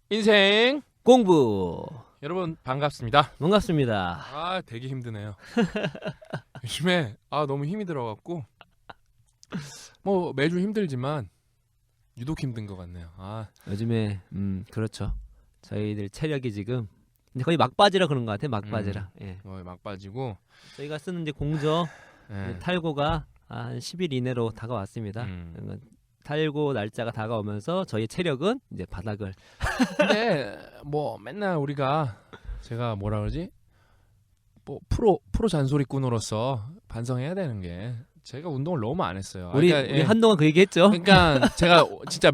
인생 공부 여러분 반갑습니다. 반갑습니다. 아 되게 힘드네요. 요즘에 너무 힘이 들어갖고 뭐 매주 힘들지만 유독 힘든 것 같네요. 요즘에 그렇죠. 저희들 체력이 지금 근데 거의 막바지라 그런 것 같아요. 막바지라. 예. 막 빠지고 저희가 쓰는 이제 공저 예. 탈고가 한 10일 이내로 다가왔습니다. 그러니까 탈고 날짜가 다가오면서 저희 체력은 이제 바닥을. 근데 뭐 맨날 제가 뭐라 그러지? 뭐 프로 잔소리꾼으로서 반성해야 되는 게 제가 운동을 너무 안 했어요. 우리 한동안 그 얘기했죠. 그러니까 제가 진짜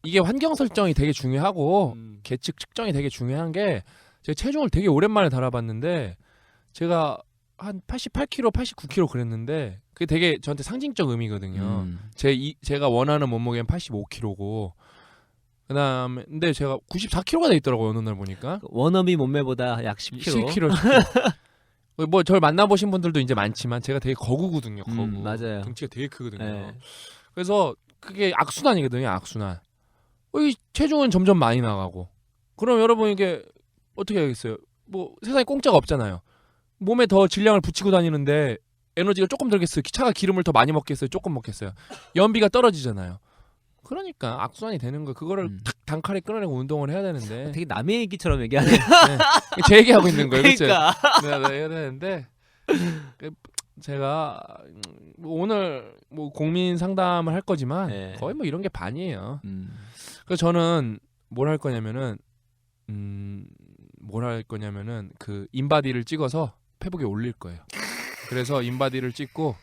이게 환경 설정이 되게 중요하고 계측 측정이 되게 중요한 게 제가 체중을 되게 오랜만에 달아봤는데 제가 한 88kg, 89kg 그랬는데 그게 되게 저한테 상징적 의미거든요. 제가 원하는 몸무게는 85kg고 그다음에 근데 제가 94kg가 돼 있더라고요. 어느 날 보니까 원어비 몸매보다 약 10kg. 10kg. 뭐 저를 만나보신 분들도 이제 많지만 제가 되게 거구거든요. 거구. 맞아요. 등치가 되게 크거든요. 네. 그래서 그게 악순환이거든요. 악순환. 이 체중은 점점 많이 나가고 그럼 여러분 이게 어떻게 하겠어요? 뭐 세상에 공짜가 없잖아요. 몸에 더 질량을 붙이고 다니는데 에너지가 조금 들겠어요. 차가 기름을 더 많이 먹겠어요? 조금 먹겠어요? 연비가 떨어지잖아요. 그러니까 악순환이 되는 거 그거를 탁 단칼에 끊어내고 운동을 해야 되는데 되게 남의 얘기처럼 얘기하네. 네. 제 얘기하고 있는 거예요. 그러니까. 그렇죠? 네, 해야 되는데 제가 오늘 뭐 고민 상담을 할 거지만 네. 거의 뭐 이런 게 반이에요. 그래서 저는 뭘 할 거냐면은 그 인바디를 찍어서 페북에 올릴 거예요. 그래서 인바디를 찍고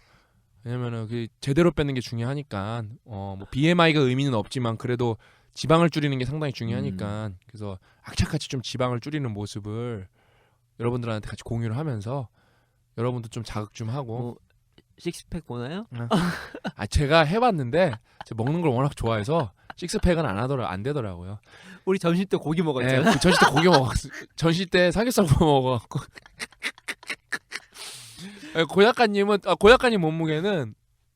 왜냐면은 그 제대로 빼는 게 중요하니까 뭐 BMI가 의미는 없지만 그래도 지방을 줄이는 게 상당히 중요하니까 그래서 악착같이 좀 지방을 줄이는 모습을 여러분들한테 같이 공유를 하면서 여러분도 좀 자극 좀 하고 뭐 식스팩 보나요? 제가 해봤는데 제가 먹는 걸 워낙 좋아해서 식스팩은 안 되더라고요. 우리 점심 때 고기 먹었잖아. 네, 전시 때 고기 먹었어. 전시 때 삼겹살 구워 먹어갖고. 고약가님 몸무게는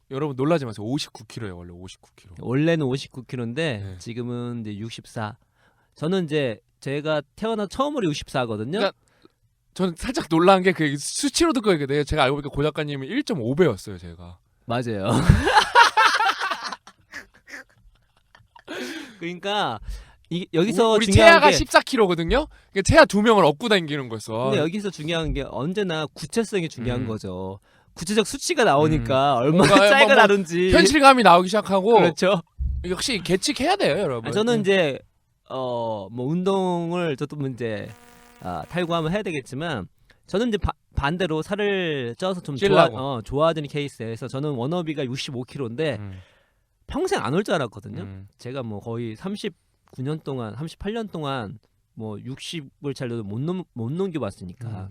여러분 놀라지 마세요. 59kg예요. 원래 59kg. 원래는 59kg인데 네. 지금은 이제 64. 저는 이제 제가 태어나 처음으로 64거든요. 그러니까 저는 살짝 놀란 게 그 수치로 듣고 얘기해요. 제가 알고 보니까 고작가님은 1.5배였어요. 제가. 맞아요. 그러니까 여기서 우리 중요한 채아가 게 14kg거든요. 그러니까 채아 2명을 업고 다니는 거였어. 근데 여기서 중요한 게 언제나 구체성이 중요한 거죠. 구체적 수치가 나오니까 얼마나 뭔가 차이가 뭐 나는지 현실감이 나오기 시작하고 그렇죠. 역시 계측해야 돼요, 여러분. 저는 이제 뭐 운동을 저도 이제 탈구하면 해야 되겠지만 저는 이제 반대로 살을 쪄서 좀 좋아지는 케이스에서 저는 워너비가 65kg인데 평생 안 올 줄 알았거든요. 제가 뭐 거의 39년 동안 38년 동안 뭐 60을 잘 못 넘겨봤으니까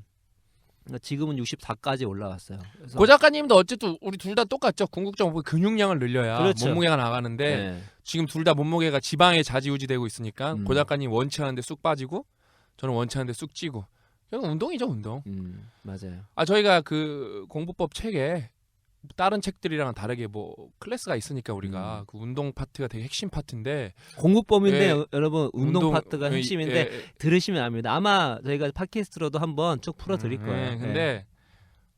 지금은 64까지 올라갔어요. 고 작가님도 어쨌든 우리 둘 다 똑같죠. 궁극적 근육량을 늘려야 그렇죠. 몸무게가 나가는데 네. 지금 둘 다 몸무게가 지방에 좌지우지되고 있으니까 고 작가님 원치 않은데 쑥 빠지고 저는 원치 않은데 쑥 찌고 결국 운동이죠, 운동. 맞아요. 저희가 그 공부법 책에 다른 책들이랑 다르게 뭐 클래스가 있으니까 우리가 그 운동 파트가 되게 핵심 파트인데 공부법인데 여러분 운동 파트가 핵심인데 들으시면 압니다. 아마 저희가 팟캐스트로도 한번 쭉 풀어드릴 거예요. 근데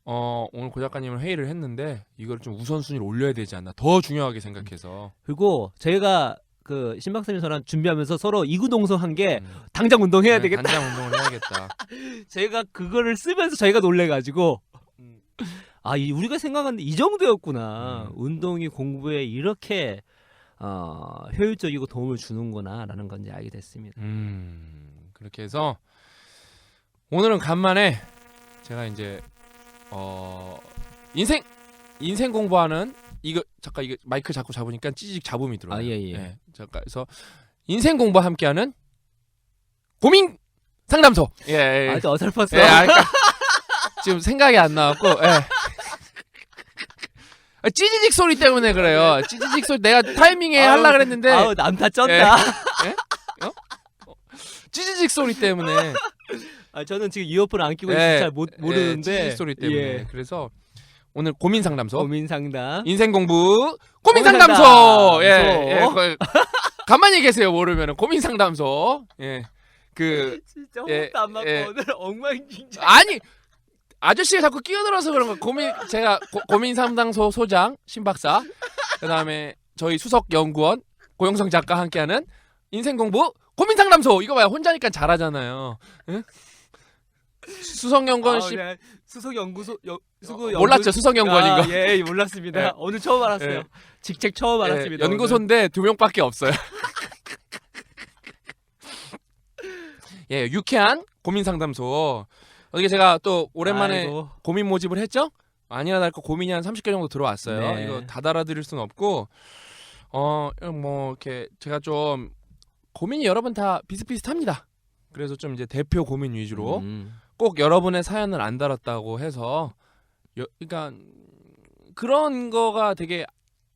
오늘 고 작가님은 회의를 했는데 이걸 좀 우선순위를 올려야 되지 않나 더 중요하게 생각해서 그리고 저희가 그 신박사님 저랑 준비하면서 서로 이구동성한 게 당장 운동해야 되겠다. 당장 운동을 해야겠다. 제가 그거를 쓰면서 저희가 놀래가지고 우리가 생각하는데 이 정도였구나. 운동이 공부에 이렇게 효율적이고 도움을 주는구나라는 건 이제 알게 됐습니다. 그렇게 해서 오늘은 간만에 제가 이제 인생 공부하는 이거 마이크 자꾸 잡으니까 찌직 잡음이 들어요. 예. 잠깐 그래서 인생 공부 함께하는 고민 상담소. 예. 아주 어설펐어. 그러니까 지금 생각이 안 나왔고. 찌지직 소리 때문에 그래요. 찌지직 소리 내가 타이밍에 하려고 그랬는데 남 다 쩐다. 찌지직 소리 때문에 저는 지금 이어폰 안 끼고 있어서 잘 모르는데 찌지직 소리 때문에 그래서 오늘 고민 상담소 고민 상담 인생 공부 고민 상담소 가만히 계세요. 모르면은 고민 상담소. 예. 그 진짜 예, 호흡도 안 맞고 예. 오늘 엉망진창. 아니 아저씨가 자꾸 끼어들어서 그런 거. 제가 고민 상담소 소장 신박사. 그다음에 저희 수석 연구원 고영성 작가 함께하는 인생 공부 고민 상담소. 이거 봐요. 혼자니까 잘하잖아요. 응? 수석 연구원 씨 수석 연구소 몰랐죠? 수석 연구원인 거. 예, 몰랐습니다. 예. 오늘 처음 알았어요. 예. 직책 처음 알았습니다. 예, 연구소인데 2명밖에 없어요. 예, 유쾌한 고민 상담소. 어떻게 제가 또 오랜만에 아이고. 고민 모집을 했죠? 아니나 다를까 고민이 한 30개 정도 들어왔어요. 네. 이거 다 달아드릴 수는 없고 뭐 이렇게 제가 좀 고민이 여러분 다 비슷비슷합니다. 그래서 좀 이제 대표 고민 위주로 꼭 여러분의 사연을 안 달았다고 해서 그러니까 그런 거가 되게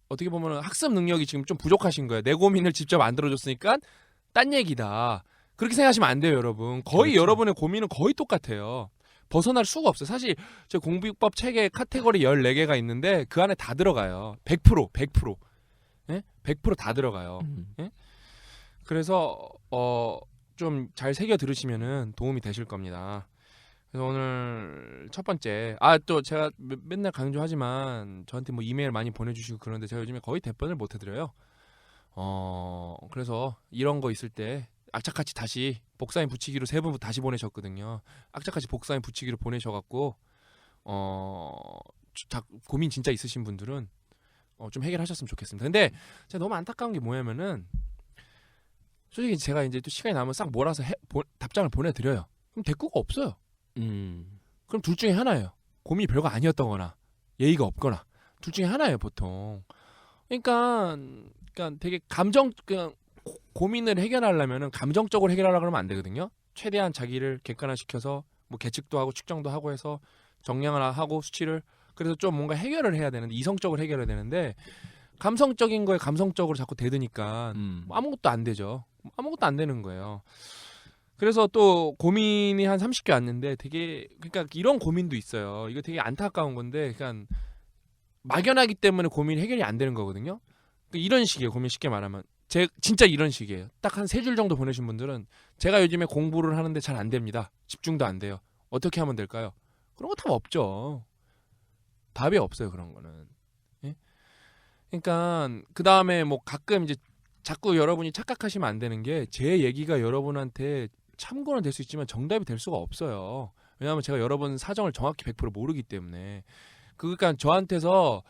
어떻게 보면 학습 능력이 지금 좀 부족하신 거예요. 내 고민을 직접 안 들어줬으니까 딴 얘기다. 그렇게 생각하시면 안 돼요, 여러분. 거의 그렇죠. 여러분의 고민은 거의 똑같아요. 벗어날 수가 없어요. 사실 저 공부법 책에 카테고리 14개가 있는데 그 안에 다 들어가요. 100%. 예? 100%다 들어가요. 예? 그래서 좀 잘 새겨 들으시면은 도움이 되실 겁니다. 그래서 오늘 첫 번째 또 제가 맨날 강조하지만 저한테 뭐 이메일 많이 보내주시고 그러는데 제가 요즘에 거의 대본을 못 해드려요. 그래서 이런 거 있을 때 악착같이 다시 복사인 붙이기로 3분 다시 보내셨거든요. 악착같이 복사인 붙이기로 보내셔갖고 고민 진짜 있으신 분들은 좀 해결하셨으면 좋겠습니다. 근데 제가 너무 안타까운 게 뭐냐면은 솔직히 제가 이제 또 시간이 남으면 싹 몰아서 답장을 보내드려요. 그럼 대꾸가 없어요. 그럼 둘 중에 하나예요. 고민이 별거 아니었던거나 예의가 없거나 둘 중에 하나예요 보통. 그러니까 되게 그냥 고민을 해결하려면은 감정적으로 해결하려고 그러면 안 되거든요. 최대한 자기를 객관화시켜서 뭐 계측도 하고 측정도 하고 해서 정량을 하고 수치를 그래서 좀 뭔가 해결을 해야 되는데 이성적으로 해결해야 되는데 감성적인 거에 감성적으로 자꾸 대드니까 뭐 아무것도 안 되죠. 아무것도 안 되는 거예요. 그래서 또 고민이 한 30개 왔는데 되게 그러니까 이런 고민도 있어요. 이거 되게 안타까운 건데 그러니까 막연하기 때문에 고민이 해결이 안 되는 거거든요. 이런 식이에요. 고민 쉽게 말하면 진짜 이런 식이에요. 딱 한 3줄 정도 보내신 분들은 제가 요즘에 공부를 하는데 잘 안 됩니다. 집중도 안 돼요. 어떻게 하면 될까요? 그런 거 답 없죠. 답이 없어요. 그런 거는. 예? 그러니까 그 다음에 뭐 가끔 이제 자꾸 여러분이 착각하시면 안 되는 게 제 얘기가 여러분한테 참고는 될 수 있지만 정답이 될 수가 없어요. 왜냐하면 제가 여러분 사정을 정확히 100% 모르기 때문에 그러니까 저한테서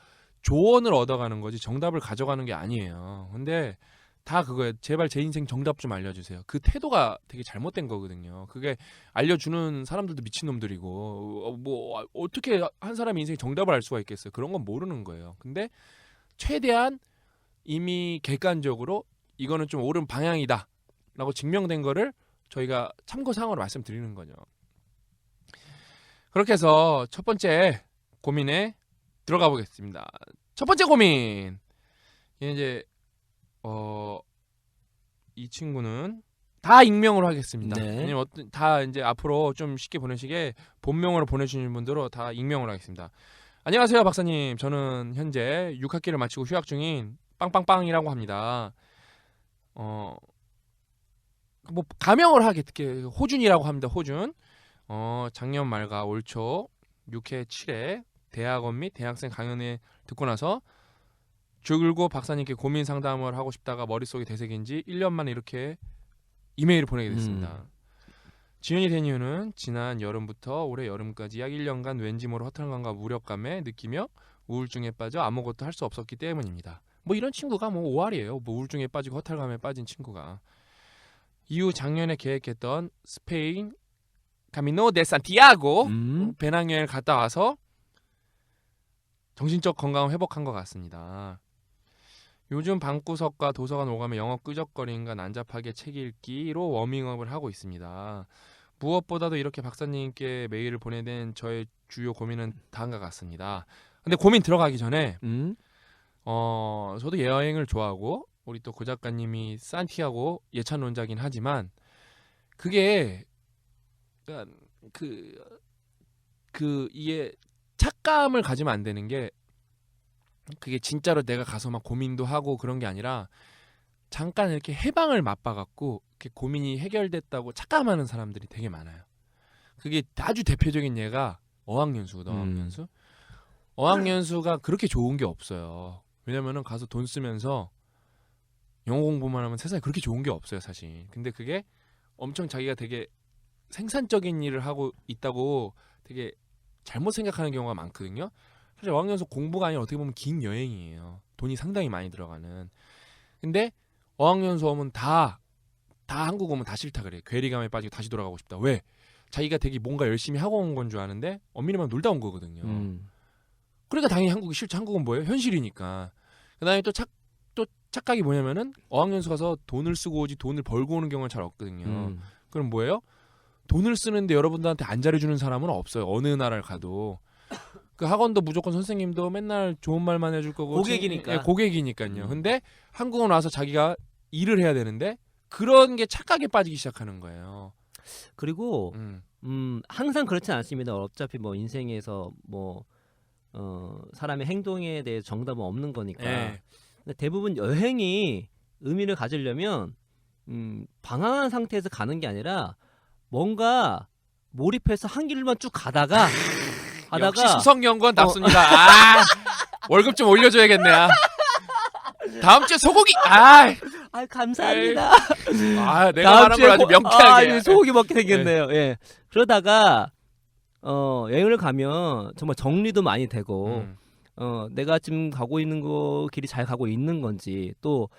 조언을 얻어가는 거지 정답을 가져가는 게 아니에요. 근데 다 그거예요. 제발 제 인생 정답 좀 알려주세요. 그 태도가 되게 잘못된 거거든요. 그게 알려주는 사람들도 미친놈들이고 뭐 어떻게 한 사람의 인생에 정답을 알 수가 있겠어요. 그런 건 모르는 거예요. 근데 최대한 이미 객관적으로 이거는 좀 옳은 방향이다 라고 증명된 거를 저희가 참고사항으로 말씀드리는 거죠. 그렇게 해서 첫 번째 고민에 들어가 보겠습니다. 첫 번째 고민. 이제 이 친구는 다 익명으로 하겠습니다. 네. 왜냐면 다 이제 앞으로 좀 쉽게 보내시게 본명으로 보내주시는 분들은 다 익명으로 하겠습니다. 안녕하세요, 박사님. 저는 현재 6학기를 마치고 휴학 중인 빵빵빵이라고 합니다. 뭐 가명을 하게 호준이라고 합니다. 호준. 작년 말과 올 초 6회 7회 대학원 및 대학생 강연을 듣고 나서 줄고 박사님께 고민 상담을 하고 싶다가 머릿속에 되새긴 지 1년 만에 이렇게 이메일을 보내게 됐습니다. 지연이 된 이유는 지난 여름부터 올해 여름까지 약 1년간 왠지 모를 허탈감과 무력감에 느끼며 우울증에 빠져 아무것도 할 수 없었기 때문입니다. 뭐 이런 친구가 뭐 5할이에요. 뭐 우울증에 빠지고 허탈감에 빠진 친구가. 이후 작년에 계획했던 스페인 카미노 데 산티아고 배낭여행을 갔다 와서 정신적 건강을 회복한 것 같습니다. 요즘 방구석과 도서관 오가며 영어 끄적거림과 난잡하게 책 읽기로 워밍업을 하고 있습니다. 무엇보다도 이렇게 박사님께 메일을 보내는 저의 주요 고민은 다음과 같습니다. 근데 고민 들어가기 전에 저도 여행을 좋아하고 우리 또 고 작가님이 산티아고 예찬론자긴 하지만 그게 이게 착감을 가지면 안 되는 게 그게 진짜로 내가 가서 막 고민도 하고 그런 게 아니라 잠깐 이렇게 해방을 맛봐갖고 이렇게 고민이 해결됐다고 착각하는 사람들이 되게 많아요. 그게 아주 대표적인 예가 어학연수거든. 어학연수. 어학연수가 그렇게 좋은 게 없어요. 왜냐면은 가서 돈 쓰면서 영어 공부만 하면 세상에 그렇게 좋은 게 없어요, 사실. 근데 그게 엄청 자기가 되게 생산적인 일을 하고 있다고 되게 잘못 생각하는 경우가 많거든요. 사실 어학연수 공부가 아니라 어떻게 보면 긴 여행이에요. 돈이 상당히 많이 들어가는. 근데 어학연수 오면 다 한국 오면 다 싫다 그래. 괴리감에 빠지고 다시 돌아가고 싶다. 왜? 자기가 되게 뭔가 열심히 하고 온 건 줄 아는데 엄밀히 말하면 놀다 온 거거든요. 그러니까 당연히 한국이 싫죠. 한국은 뭐예요? 현실이니까. 그다음에 또 착각이 뭐냐면은 어학연수 가서 돈을 쓰고 오지 돈을 벌고 오는 경우는 잘 없거든요. 그럼 뭐예요? 돈을 쓰는데 여러분들한테 안 잘해주는 사람은 없어요. 어느 나라를 가도. 그 학원도 무조건 선생님도 맨날 좋은 말만 해줄 거고 고객이니까. 예, 고객이니까요. 근데 한국은 와서 자기가 일을 해야 되는데 그런 게 착각에 빠지기 시작하는 거예요. 그리고 항상 그렇진 않습니다. 어차피 뭐 인생에서 뭐 사람의 행동에 대해 정답은 없는 거니까. 예. 근데 대부분 여행이 의미를 가지려면 방황한 상태에서 가는 게 아니라 뭔가 몰입해서 한 길만 쭉 가다가 역시 수석연구원답습니다. 아, 월급 좀 올려줘야겠네. 아. 다음 주에 소고기. 감사합니다. 내가 말한 걸 아주 명쾌하게. 소고기 먹게 생겼네요. 예. 그러다가 여행을 가면 정말 정리도 많이 되고 내가 지금 가고 있는 거 길이 잘 가고 있는 건지 또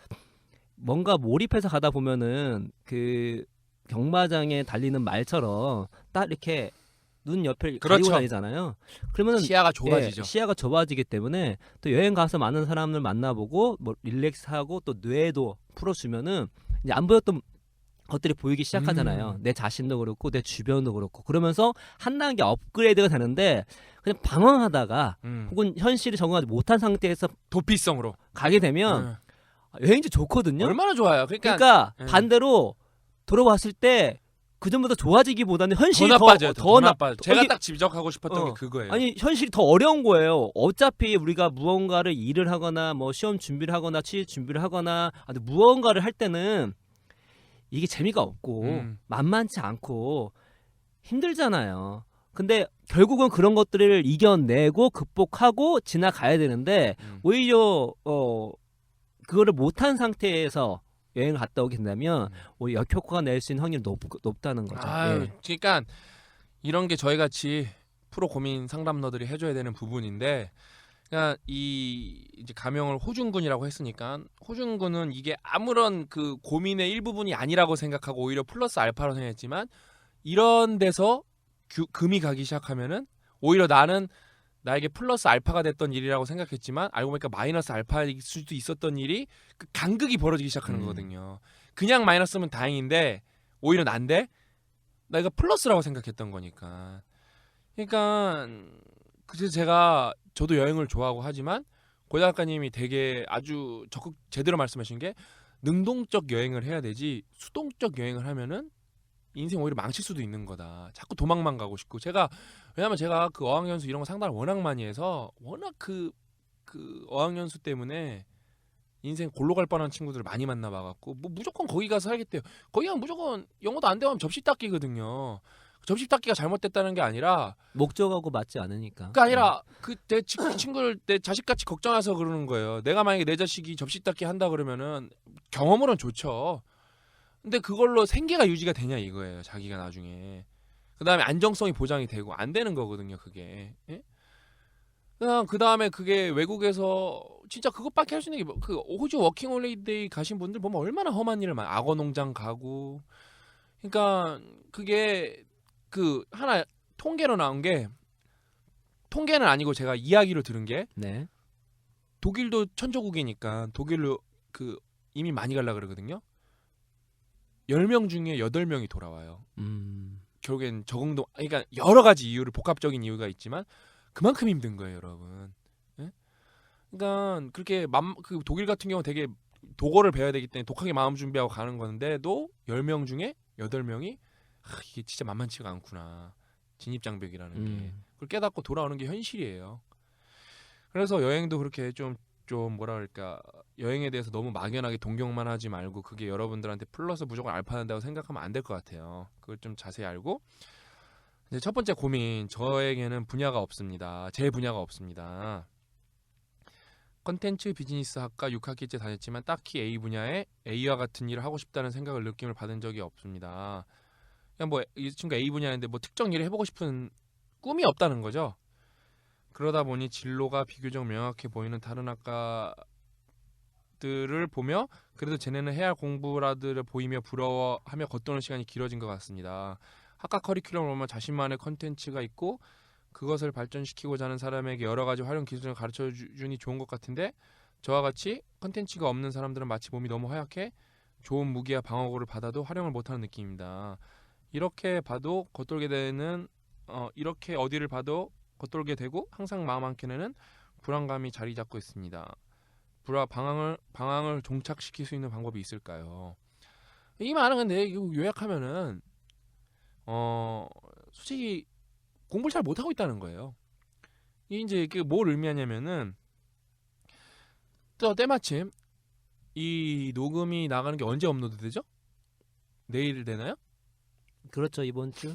뭔가 몰입해서 가다 보면은 그 경마장에 달리는 말처럼 딱 이렇게 눈 옆을 그렇죠. 가리고 다니잖아요. 그러면은 시야가 좁아지죠. 시야가 좁아지기 때문에 또 여행 가서 많은 사람들 만나보고 뭐 릴렉스하고 또 뇌도 풀어주면은 이제 안 보였던 것들이 보이기 시작하잖아요. 내 자신도 그렇고 내 주변도 그렇고 그러면서 한 단계 업그레이드가 되는데 그냥 방황하다가 혹은 현실에 적응하지 못한 상태에서 도피성으로 가게 되면 여행지 좋거든요. 얼마나 좋아요. 그러니까 반대로 돌아왔을 때 그 전보다 좋아지기보다는 현실이 더 나빠져요. 더 나빠져. 제가 딱 지적하고 싶었던 게 그거예요. 아니 현실이 더 어려운 거예요. 어차피 우리가 무언가를 일을 하거나 뭐 시험 준비를 하거나 취업 준비를 하거나 무언가를 할 때는 이게 재미가 없고 만만치 않고 힘들잖아요. 근데 결국은 그런 것들을 이겨내고 극복하고 지나가야 되는데 오히려 그거를 못한 상태에서 여행을 갔다 오게 된다면 오히려 역효과가 낼 수 있는 확률이 높다는 거죠. 그러니까 이런 게 저희 같이 프로 고민 상담러들이 해줘야 되는 부분인데, 그러니까 이제 가명을 호중군이라고 했으니까 호중군은 이게 아무런 그 고민의 일부분이 아니라고 생각하고 오히려 플러스 알파로 생각했지만 이런 데서 금이 가기 시작하면은 오히려 나에게 플러스 알파가 됐던 일이라고 생각했지만 알고 보니까 마이너스 알파일 수도 있었던 일이 그 간극이 벌어지기 시작하는 거거든요. 그냥 마이너스면 다행인데 오히려 난데 나 이거 플러스라고 생각했던 거니까. 그러니까 그래서 저도 여행을 좋아하고 하지만 고 작가님이 되게 아주 적극 제대로 말씀하신 게 능동적 여행을 해야 되지 수동적 여행을 하면은 인생 오히려 망칠 수도 있는 거다. 자꾸 도망만 가고 싶고 왜냐면 제가 그 어학연수 이런 거 상담을 워낙 많이 해서 워낙 그 어학연수 때문에 인생 골로 갈 뻔한 친구들을 많이 만나봐갖고 뭐 무조건 거기 가서 살겠대요. 거기 가면 무조건 영어도 안 되면 접시 닦기거든요. 접시 닦기가 잘못됐다는 게 아니라 목적하고 맞지 않으니까. 그게 아니라 내 친구를 내 자식같이 걱정해서 그러는 거예요. 내가 만약에 내 자식이 접시 닦기 한다 그러면은 경험으로는 좋죠. 근데 그걸로 생계가 유지가 되냐 이거예요. 자기가 나중에. 그다음에 안정성이 보장이 되고 안 되는 거거든요. 그게. 예? 그다음에 그게 외국에서 진짜 그것밖에 할 수 있는 게 그 호주 워킹홀리데이 가신 분들 보면 얼마나 험한 일을 악어 농장 가고. 그러니까 그게 그 하나 통계로 나온 게 통계는 아니고 제가 이야기로 들은 게 네. 독일도 천조국이니까 독일로 그 이미 많이 가려 그러거든요. 10명 중에 8명이 돌아와요. 결국엔 적응도 그러니까 여러 가지 이유를 복합적인 이유가 있지만 그만큼 힘든 거예요, 여러분. 예? 그러니까 그렇게 그 독일 같은 경우 되게 독어를 배워야 되기 때문에 독하게 마음 준비하고 가는 건데도 10명 중에 8명이 이게 진짜 만만치가 않구나. 진입장벽이라는 게. 그걸 깨닫고 돌아오는 게 현실이에요. 그래서 여행도 그렇게 좀 좀 뭐라 그럴까 여행에 대해서 너무 막연하게 동경만 하지 말고 그게 여러분들한테 플러스 무조건 알파 된다고 생각하면 안 될 것 같아요. 그걸 좀 자세히 알고 이제 첫 번째 고민 저에게는 분야가 없습니다. 제 분야가 없습니다. 컨텐츠 비즈니스 학과 6학기째 다녔지만 딱히 A 분야에 A와 같은 일을 하고 싶다는 생각을 느낌을 받은 적이 없습니다. 그냥 뭐 이 친구가 A 분야인데 뭐 특정 일을 해보고 싶은 꿈이 없다는 거죠. 그러다 보니 진로가 비교적 명확해 보이는 다른 학과들을 보며 그래도 쟤네는 해야 할 공부라들을 보이며 부러워하며 겉도는 시간이 길어진 것 같습니다. 학과 커리큘럼을 보면 자신만의 컨텐츠가 있고 그것을 발전시키고자 하는 사람에게 여러 가지 활용 기술을 가르쳐 주니 좋은 것 같은데 저와 같이 컨텐츠가 없는 사람들은 마치 몸이 너무 허약해 좋은 무기와 방어구를 받아도 활용을 못하는 느낌입니다. 이렇게 봐도 겉돌게 되는 이렇게 어디를 봐도 겉돌게 되고 항상 마음 한켠에는 불안감이 자리 잡고 있습니다. 방황을 종착시킬 수 있는 방법이 있을까요? 이 말은 근데 이거 요약하면은 솔직히 공부를 잘 못하고 있다는 거예요. 이게 이제 뭘 의미하냐면은 또 때마침 이 녹음이 나가는 게 언제 업로드 되죠? 내일 되나요? 그렇죠. 이번 주.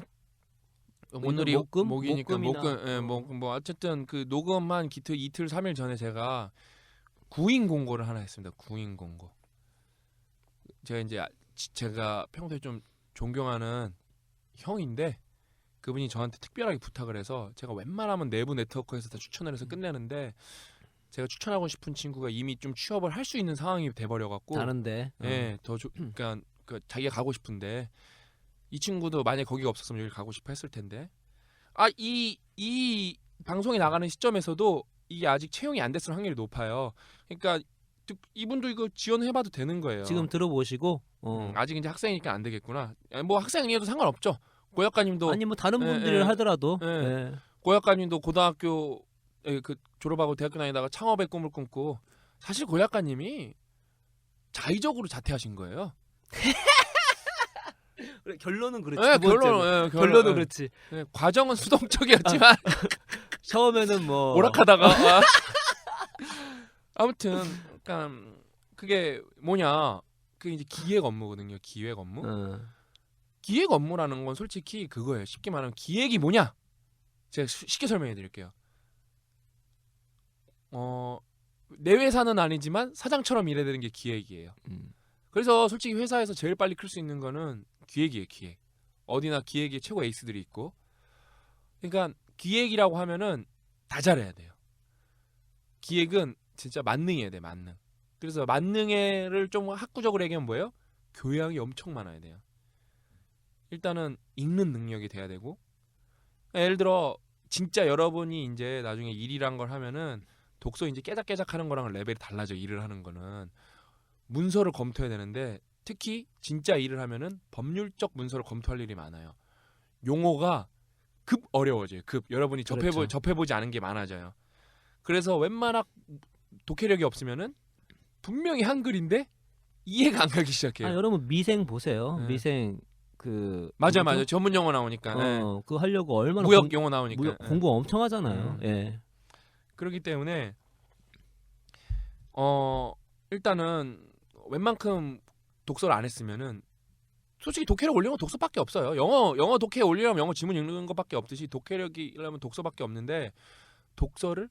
오늘이 목이니까 목금이나 뭐 어쨌든 그 녹음한 이틀 3일 전에 제가 구인 공고를 하나 했습니다. 구인 공고. 제가 평소에 좀 존경하는 형인데 그분이 저한테 특별하게 부탁을 해서 제가 웬만하면 내부 네트워크에서 다 추천을 해서 끝내는데 제가 추천하고 싶은 친구가 이미 좀 취업을 할 수 있는 상황이 돼버려 갖고 다른데. 예, 그러니까 자기가 가고 싶은데 이 친구도 만약 거기가 없었으면 여기 가고 싶어 했을 텐데 이 방송이 나가는 시점에서도 이게 아직 채용이 안 됐을 확률이 높아요. 그러니까 이분도 이거 지원해봐도 되는 거예요. 지금 들어보시고 아직 이제 학생이니까 안 되겠구나. 뭐 학생이어도 상관없죠. 고약가님도 아니 뭐 다른 분들이 하더라도 고약가님도 고등학교 그 졸업하고 대학교 다니다가 창업의 꿈을 꿈고 사실 고약가님이 자의적으로 자퇴하신 거예요. 그래, 결론은 그렇지. 네, 결론은 그렇지. 네, 과정은 수동적이었지만 처음에는 뭐 오락하다가 아무튼 그러니까 그게 뭐냐 그 이제 기획 업무거든요. 기획 업무. 기획 업무라는 건 솔직히 그거예요. 쉽게 말하면 기획이 뭐냐? 제가 쉽게 설명해 드릴게요. 내 회사는 아니지만 사장처럼 일해야 되는 게 기획이에요. 그래서 솔직히 회사에서 제일 빨리 클 수 있는 거는 기획이에요. 기획. 어디나 기획이 최고 에이스들이 있고. 그러니까 기획이라고 하면은 다 잘해야 돼요. 기획은 진짜 만능해야 돼. 만능. 그래서 만능을 좀 학구적으로 얘기하면 뭐예요? 교양이 엄청 많아야 돼요. 일단은 읽는 능력이 돼야 되고 예를 들어 진짜 여러분이 이제 나중에 일이란 걸 하면은 독서 이제 깨작깨작 하는 거랑 레벨이 달라져. 일을 하는 거는 문서를 검토해야 되는데 특히 진짜 일을 하면은 법률적 문서를 검토할 일이 많아요. 용어가 급 어려워져요. 급 여러분이 접해보지 않은 게 많아져요. 그래서 웬만한 독해력이 없으면은 분명히 한글인데 이해가 안 가기 시작해요. 여러분 미생 보세요. 네. 미생 맞아 전문 용어 나오니까 그거 하려고 얼마나 무역 용어 나오니까 공부 엄청 하잖아요. 그렇기 때문에 일단은 웬만큼 독서를 안 했으면은 솔직히 독해력 올리는 건 독서밖에 없어요. 영어 독해 올리려면 영어 지문 읽는 것밖에 없듯이 독해력이라면 독서밖에 없는데 독서를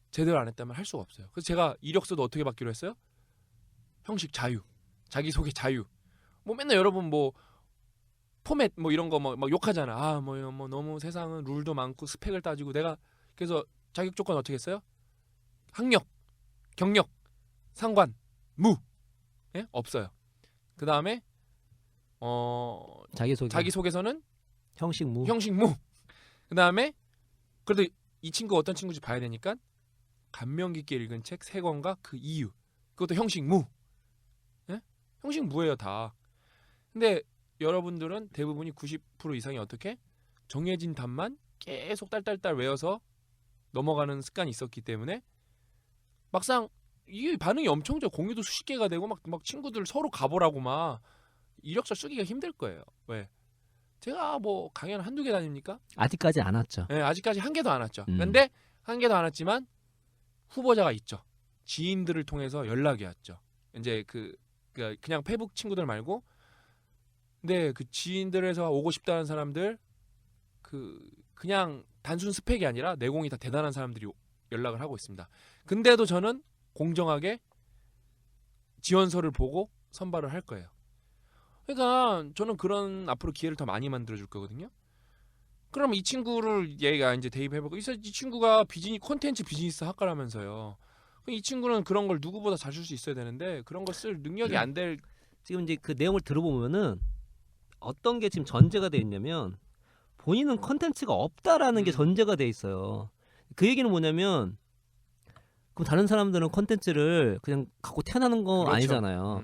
제대로 안 했다면 할 수가 없어요. 그래서 제가 이력서도 어떻게 받기로 했어요? 형식 자유, 자기소개 자유. 뭐 맨날 여러분 뭐 포맷 뭐 이런 거 막 욕하잖아. 뭐 너무 세상은 룰도 많고 스펙을 따지고 내가 그래서 자격 조건 어떻게 했어요? 학력, 경력, 상관, 무. 예? 없어요. 그 다음에 자기소개서는 형식 무. 그 다음에 그래도 이 친구 어떤 친구인지 봐야 되니까 감명 깊게 읽은 책 3권과 그 이유. 그것도 형식 무. 예? 형식 무예요 다. 근데 여러분들은 대부분이 90% 이상이 어떻게? 정해진 답만 계속 딸딸딸 외워서 넘어가는 습관이 있었기 때문에 막상 이게 반응이 엄청 좋아. 공유도 수십 개가 되고 막 친구들 서로 가보라고 막 이력서 쓰기가 힘들 거예요. 왜? 제가 뭐 강연 한두 개 다닙니까? 아직까지 안 왔죠. 네, 아직까지 한 개도 안 왔죠. 근데 한 개도 안 왔지만 후보자가 있죠. 지인들을 통해서 연락이 왔죠. 이제 그냥 페북 친구들 말고, 근데 그 지인들에서 오고 싶다는 사람들, 그냥 단순 스펙이 아니라 내공이 다 대단한 사람들이 연락을 하고 있습니다. 근데도 저는 공정하게 지원서를 보고 선발을 할 거예요. 그러니까 저는 그런 앞으로 기회를 더 많이 만들어줄 거거든요. 그럼 이 친구를 얘가 이제 대입해보고, 이 친구가 콘텐츠 비즈니스 학과라면서요. 이 친구는 그런 걸 누구보다 잘 쓸 수 있어야 되는데 그런 걸 쓸 능력이 안 될. 지금 이제 그 내용을 들어보면은 어떤 게 지금 전제가 돼 있냐면 본인은 컨텐츠가 없다라는 게 전제가 돼 있어요. 그 얘기는 뭐냐면 그럼 다른 사람들은 컨텐츠를 그냥 갖고 태어나는 거 그렇죠. 아니잖아요.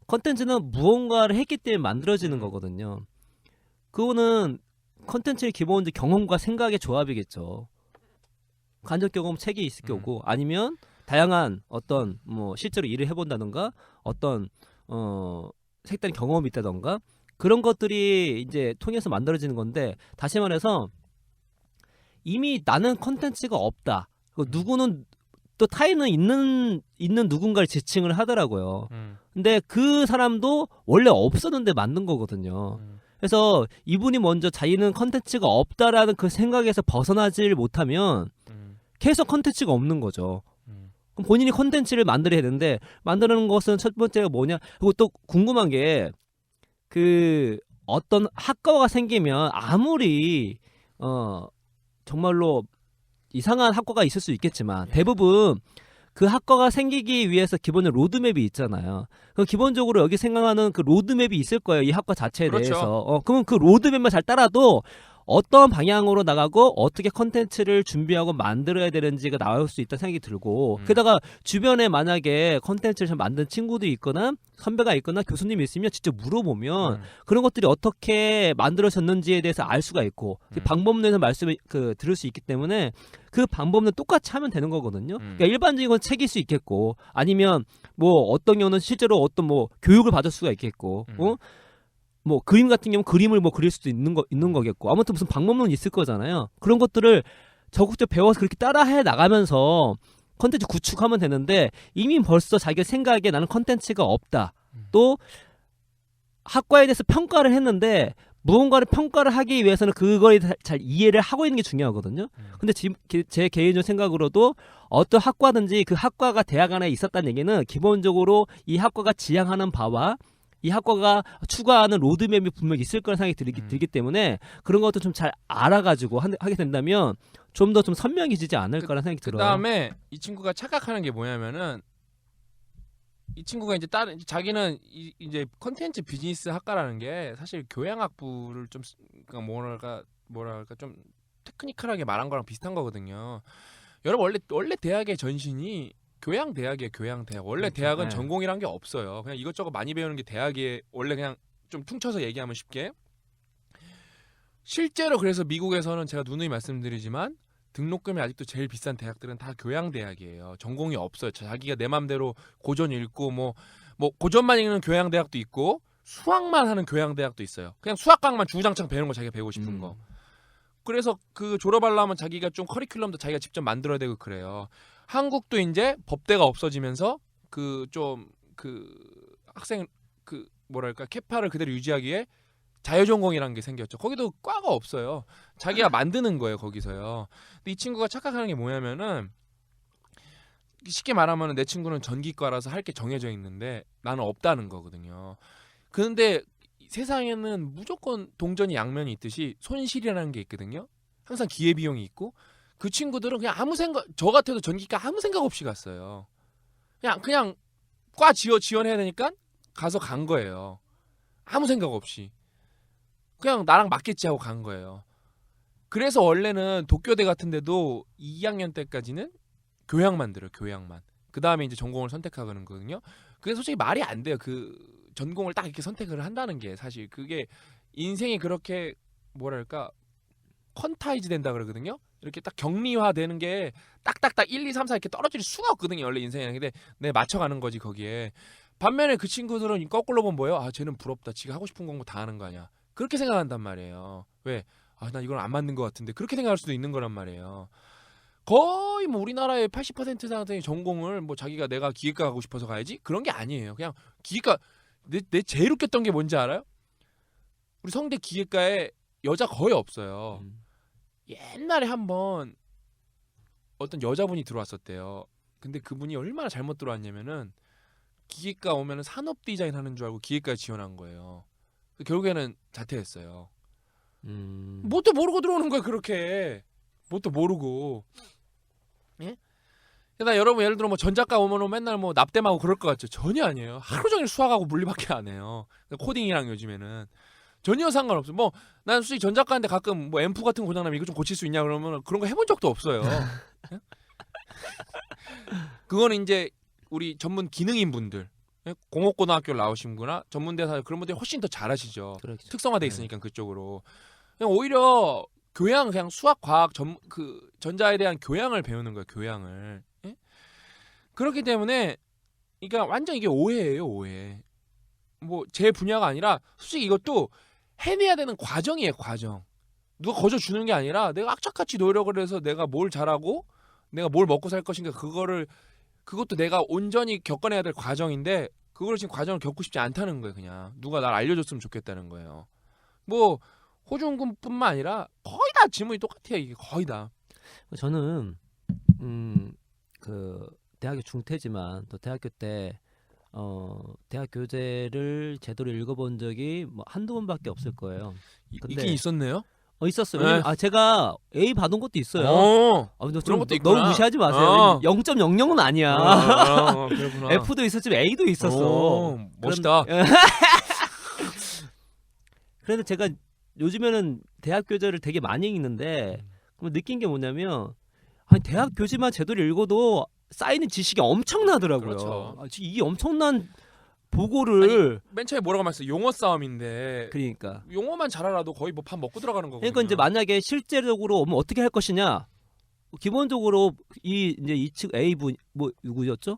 컨텐츠는 무언가를 했기 때문에 만들어지는 음. 거거든요. 그거는 컨텐츠의 기본적인 경험과 생각의 조합이겠죠. 간접 경험 책이 있을 거고 아니면 다양한 어떤 뭐 실제로 일을 해본다던가 어떤 색다른 경험이 있다던가 그런 것들이 이제 통해서 만들어지는 건데, 다시 말해서 이미 나는 컨텐츠가 없다. 누구는 또 타인은 있는 누군가를 지칭을 하더라고요. 근데 그 사람도 원래 없었는데 만든 거거든요. 그래서 이분이 먼저 자기는 컨텐츠가 없다라는 그 생각에서 벗어나질 못하면 계속 컨텐츠가 없는 거죠. 그럼 본인이 컨텐츠를 만들어야 되는데 만드는 것은 첫 번째가 뭐냐? 그리고 또 궁금한 게 어떤 학과가 생기면 아무리 정말로 이상한 학과가 있을 수 있겠지만 대부분 그 학과가 생기기 위해서 기본적으로 로드맵이 있잖아요. 그 기본적으로 여기 생각하는 그 로드맵이 있을 거예요. 이 학과 자체에 그렇죠. 대해서. 그러면 그 로드맵만 잘 따라도 어떤 방향으로 나가고 어떻게 컨텐츠를 준비하고 만들어야 되는지가 나올 수 있다는 생각이 들고, 게다가 주변에 만약에 컨텐츠를 잘 만든 친구들이 있거나 선배가 있거나 교수님이 있으면 직접 물어보면 그런 것들이 어떻게 만들어졌는지에 대해서 알 수가 있고 그 방법론에서 말씀을 들을 수 있기 때문에 그 방법은 똑같이 하면 되는 거거든요. 그러니까 일반적인 건 책일 수 있겠고 아니면 뭐 어떤 경우는 실제로 어떤 뭐 교육을 받을 수가 있겠고 뭐 그림 같은 경우는 그림을 뭐 그릴 수도 있는 거겠고 아무튼 무슨 방법론이 있을 거잖아요. 그런 것들을 적극적으로 배워서 그렇게 따라해 나가면서 컨텐츠 구축하면 되는데 이미 벌써 자기가 생각에 나는 컨텐츠가 없다. 또 학과에 대해서 평가를 했는데 무언가를 평가를 하기 위해서는 그거에 잘 이해를 하고 있는 게 중요하거든요. 근데 제 개인적 생각으로도 어떤 학과든지 그 학과가 대학 안에 있었다는 얘기는 기본적으로 이 학과가 지향하는 바와 이 학과가 추구하는 로드맵이 분명히 있을 거라는 생각이 들기 때문에 그런 것도 좀 잘 알아가지고 하게 된다면 좀 더 좀 선명해지지 않을까라는 생각이 들어요. 그다음에 이 친구가 착각하는 게 뭐냐면은 이 친구가 이제 자기는 이제 컨텐츠 비즈니스 학과라는 게 사실 교양학부를 좀 그러니까 뭐랄까 좀 테크니컬하게 말한 거랑 비슷한 거거든요. 여러분 원래 대학의 전신이 교양대학이에요. 교양대학. 원래 그렇죠. 대학은 네. 전공이란 게 없어요. 그냥 이것저것 많이 배우는 게 대학이에요. 원래 그냥 좀 퉁쳐서 얘기하면 쉽게. 실제로 그래서 미국에서는 제가 누누이 말씀드리지만 등록금이 아직도 제일 비싼 대학들은 다 교양대학이에요. 전공이 없어요. 자기가 내 맘대로 고전 읽고 뭐 고전만 읽는 교양대학도 있고 수학만 하는 교양대학도 있어요. 그냥 수학과만 주구장창 배우는 거 자기가 배우고 싶은 거. 그래서 그 졸업하려면 자기가 좀 커리큘럼도 자기가 직접 만들어야 되고 그래요. 한국도 이제 법대가 없어지면서 학생 뭐랄까 캐파를 그대로 유지하기 위해 자유전공이라는 게 생겼죠. 거기도 과가 없어요. 자기가 만드는 거예요. 거기서요. 근데 이 친구가 착각하는 게 뭐냐면은 쉽게 말하면 내 친구는 전기과라서 할 게 정해져 있는데 나는 없다는 거거든요. 그런데 세상에는 무조건 동전이 양면이 있듯이 손실이라는 게 있거든요. 항상 기회비용이 있고 그 친구들은 그냥 저 같아도 전기과 아무 생각 없이 갔어요. 그냥 과 지원해야 되니까 가서 간 거예요. 아무 생각 없이. 그냥 나랑 맞겠지 하고 간 거예요. 그래서 원래는 도쿄대 같은 데도 2학년 때까지는 교양만 들어요. 교양만. 그 다음에 이제 전공을 선택하는 거거든요. 그게 솔직히 말이 안 돼요. 그 전공을 딱 이렇게 선택을 한다는 게 사실 그게 인생이 그렇게 뭐랄까 퀀타이즈 된다 그러거든요. 이렇게 딱 격리화되는 게 딱딱딱 1, 2, 3, 4 이렇게 떨어질 수가 없거든요. 원래 인생에. 근데 내 맞춰가는 거지 거기에. 반면에 그 친구들은 거꾸로 보면 뭐예요? 아 쟤는 부럽다. 지가 하고 싶은 건 다 하는 거 아니야. 그렇게 생각한단 말이에요. 왜? 아 나 이건 안 맞는 것 같은데. 그렇게 생각할 수도 있는 거란 말이에요. 거의 뭐 우리나라의 80% 상당의 전공을 뭐 자기가 내가 기계과 가고 싶어서 가야지 그런 게 아니에요. 그냥 기계과 내 제일 웃겼던 게 뭔지 알아요? 우리 성대 기계과에 여자 거의 없어요. 옛날에 한번 어떤 여자분이 들어왔었대요. 근데 그분이 얼마나 잘못 들어왔냐면은 기계과 오면은 산업 디자인 하는 줄 알고 기계과에 지원한 거예요. 결국에는 자퇴했어요. 뭣도 모르고 들어오는 거야 그렇게. 뭣도 모르고. 예? 나 여러분 예를 들어 뭐 전작가 오면은 맨날 뭐 납땜하고 그럴 것 같죠? 전혀 아니에요. 하루 종일 수학하고 물리밖에 안 해요. 코딩이랑 요즘에는 전혀 상관없어. 뭐 난 솔직히 전작가인데 가끔 뭐 앰프 같은 거 고장나면 이거 좀 고칠 수 있냐 그러면 그런 거 해본 적도 없어요. 예? 그거는 이제 우리 전문 기능인 분들, 예? 공업고등학교 나오신 분이나 전문대사 그런 분들이 훨씬 더 잘하시죠. 그렇죠. 특성화돼 있으니까 그쪽으로. 그냥 오히려 교양 그냥 수학, 과학, 그 전자에 대한 교양을 배우는 거예요. 교양을. 예? 그렇기 때문에 그러니까 완전 이게 오해예요. 오해. 뭐 제 분야가 아니라 솔직히 이것도 해내야 되는 과정이에요. 과정. 누가 거저 주는 게 아니라 내가 악착같이 노력을 해서 내가 뭘 잘하고 내가 뭘 먹고 살 것인가 그것도 내가 온전히 겪어내야 될 과정인데 그걸 지금 과정을 겪고 싶지 않다는 거예요. 그냥 누가 날 알려줬으면 좋겠다는 거예요. 뭐 호중군뿐만 아니라 거의 다 질문이 똑같아요. 이게 거의 다. 저는 그 대학교 중퇴지만 또 대학교 때 대학 교재를 제대로 읽어본 적이 뭐 한두 번밖에 없을 거예요. 근데 있긴 있었네요. 있었어요. 네. 왜냐면 제가 A 받은 것도 있어요. 근데 그런 것도 있구나. 너무 무시하지 마세요. 0.00은 아니야. 그렇구나. F도 있었지만 A도 있었어. 멋있다. 그런데 제가 요즘에는 대학 교재를 되게 많이 읽는데 그럼 느낀 게 뭐냐면 아니 대학 교재만 제대로 읽어도 쌓이는 지식이 엄청나더라고요. 그렇죠. 이게 엄청난 보고를 맨 처음에 뭐라고 말했어요? 용어 싸움인데 그러니까 용어만 잘 알아도 거의 뭐 밥 먹고 들어가는 거거든요. 그러니까 이제 만약에 실제적으로 오면 어떻게 할 것이냐 기본적으로 이 측 A 분 뭐 누구였죠?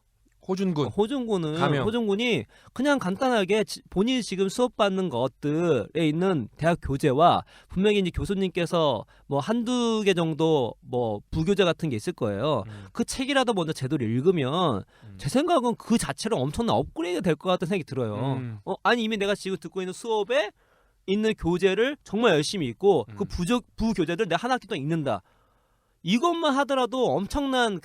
호준군이 그냥 간단하게 본인이 지금 수업 받는 것들에 있는 대학 교재와 분명히 이제 교수님께서 뭐 한두 개 정도 뭐 부교재 같은 게 있을 거예요. 그 책이라도 먼저 제대로 읽으면 제 생각은 그 자체로 엄청난 업그레이드 될 것 같다는 생각이 들어요. 아니 이미 내가 지금 듣고 있는 수업에 있는 교재를 정말 열심히 읽고 그 부교재들 내가 한 학기 동안 읽는다. 이것만 하더라도 엄청난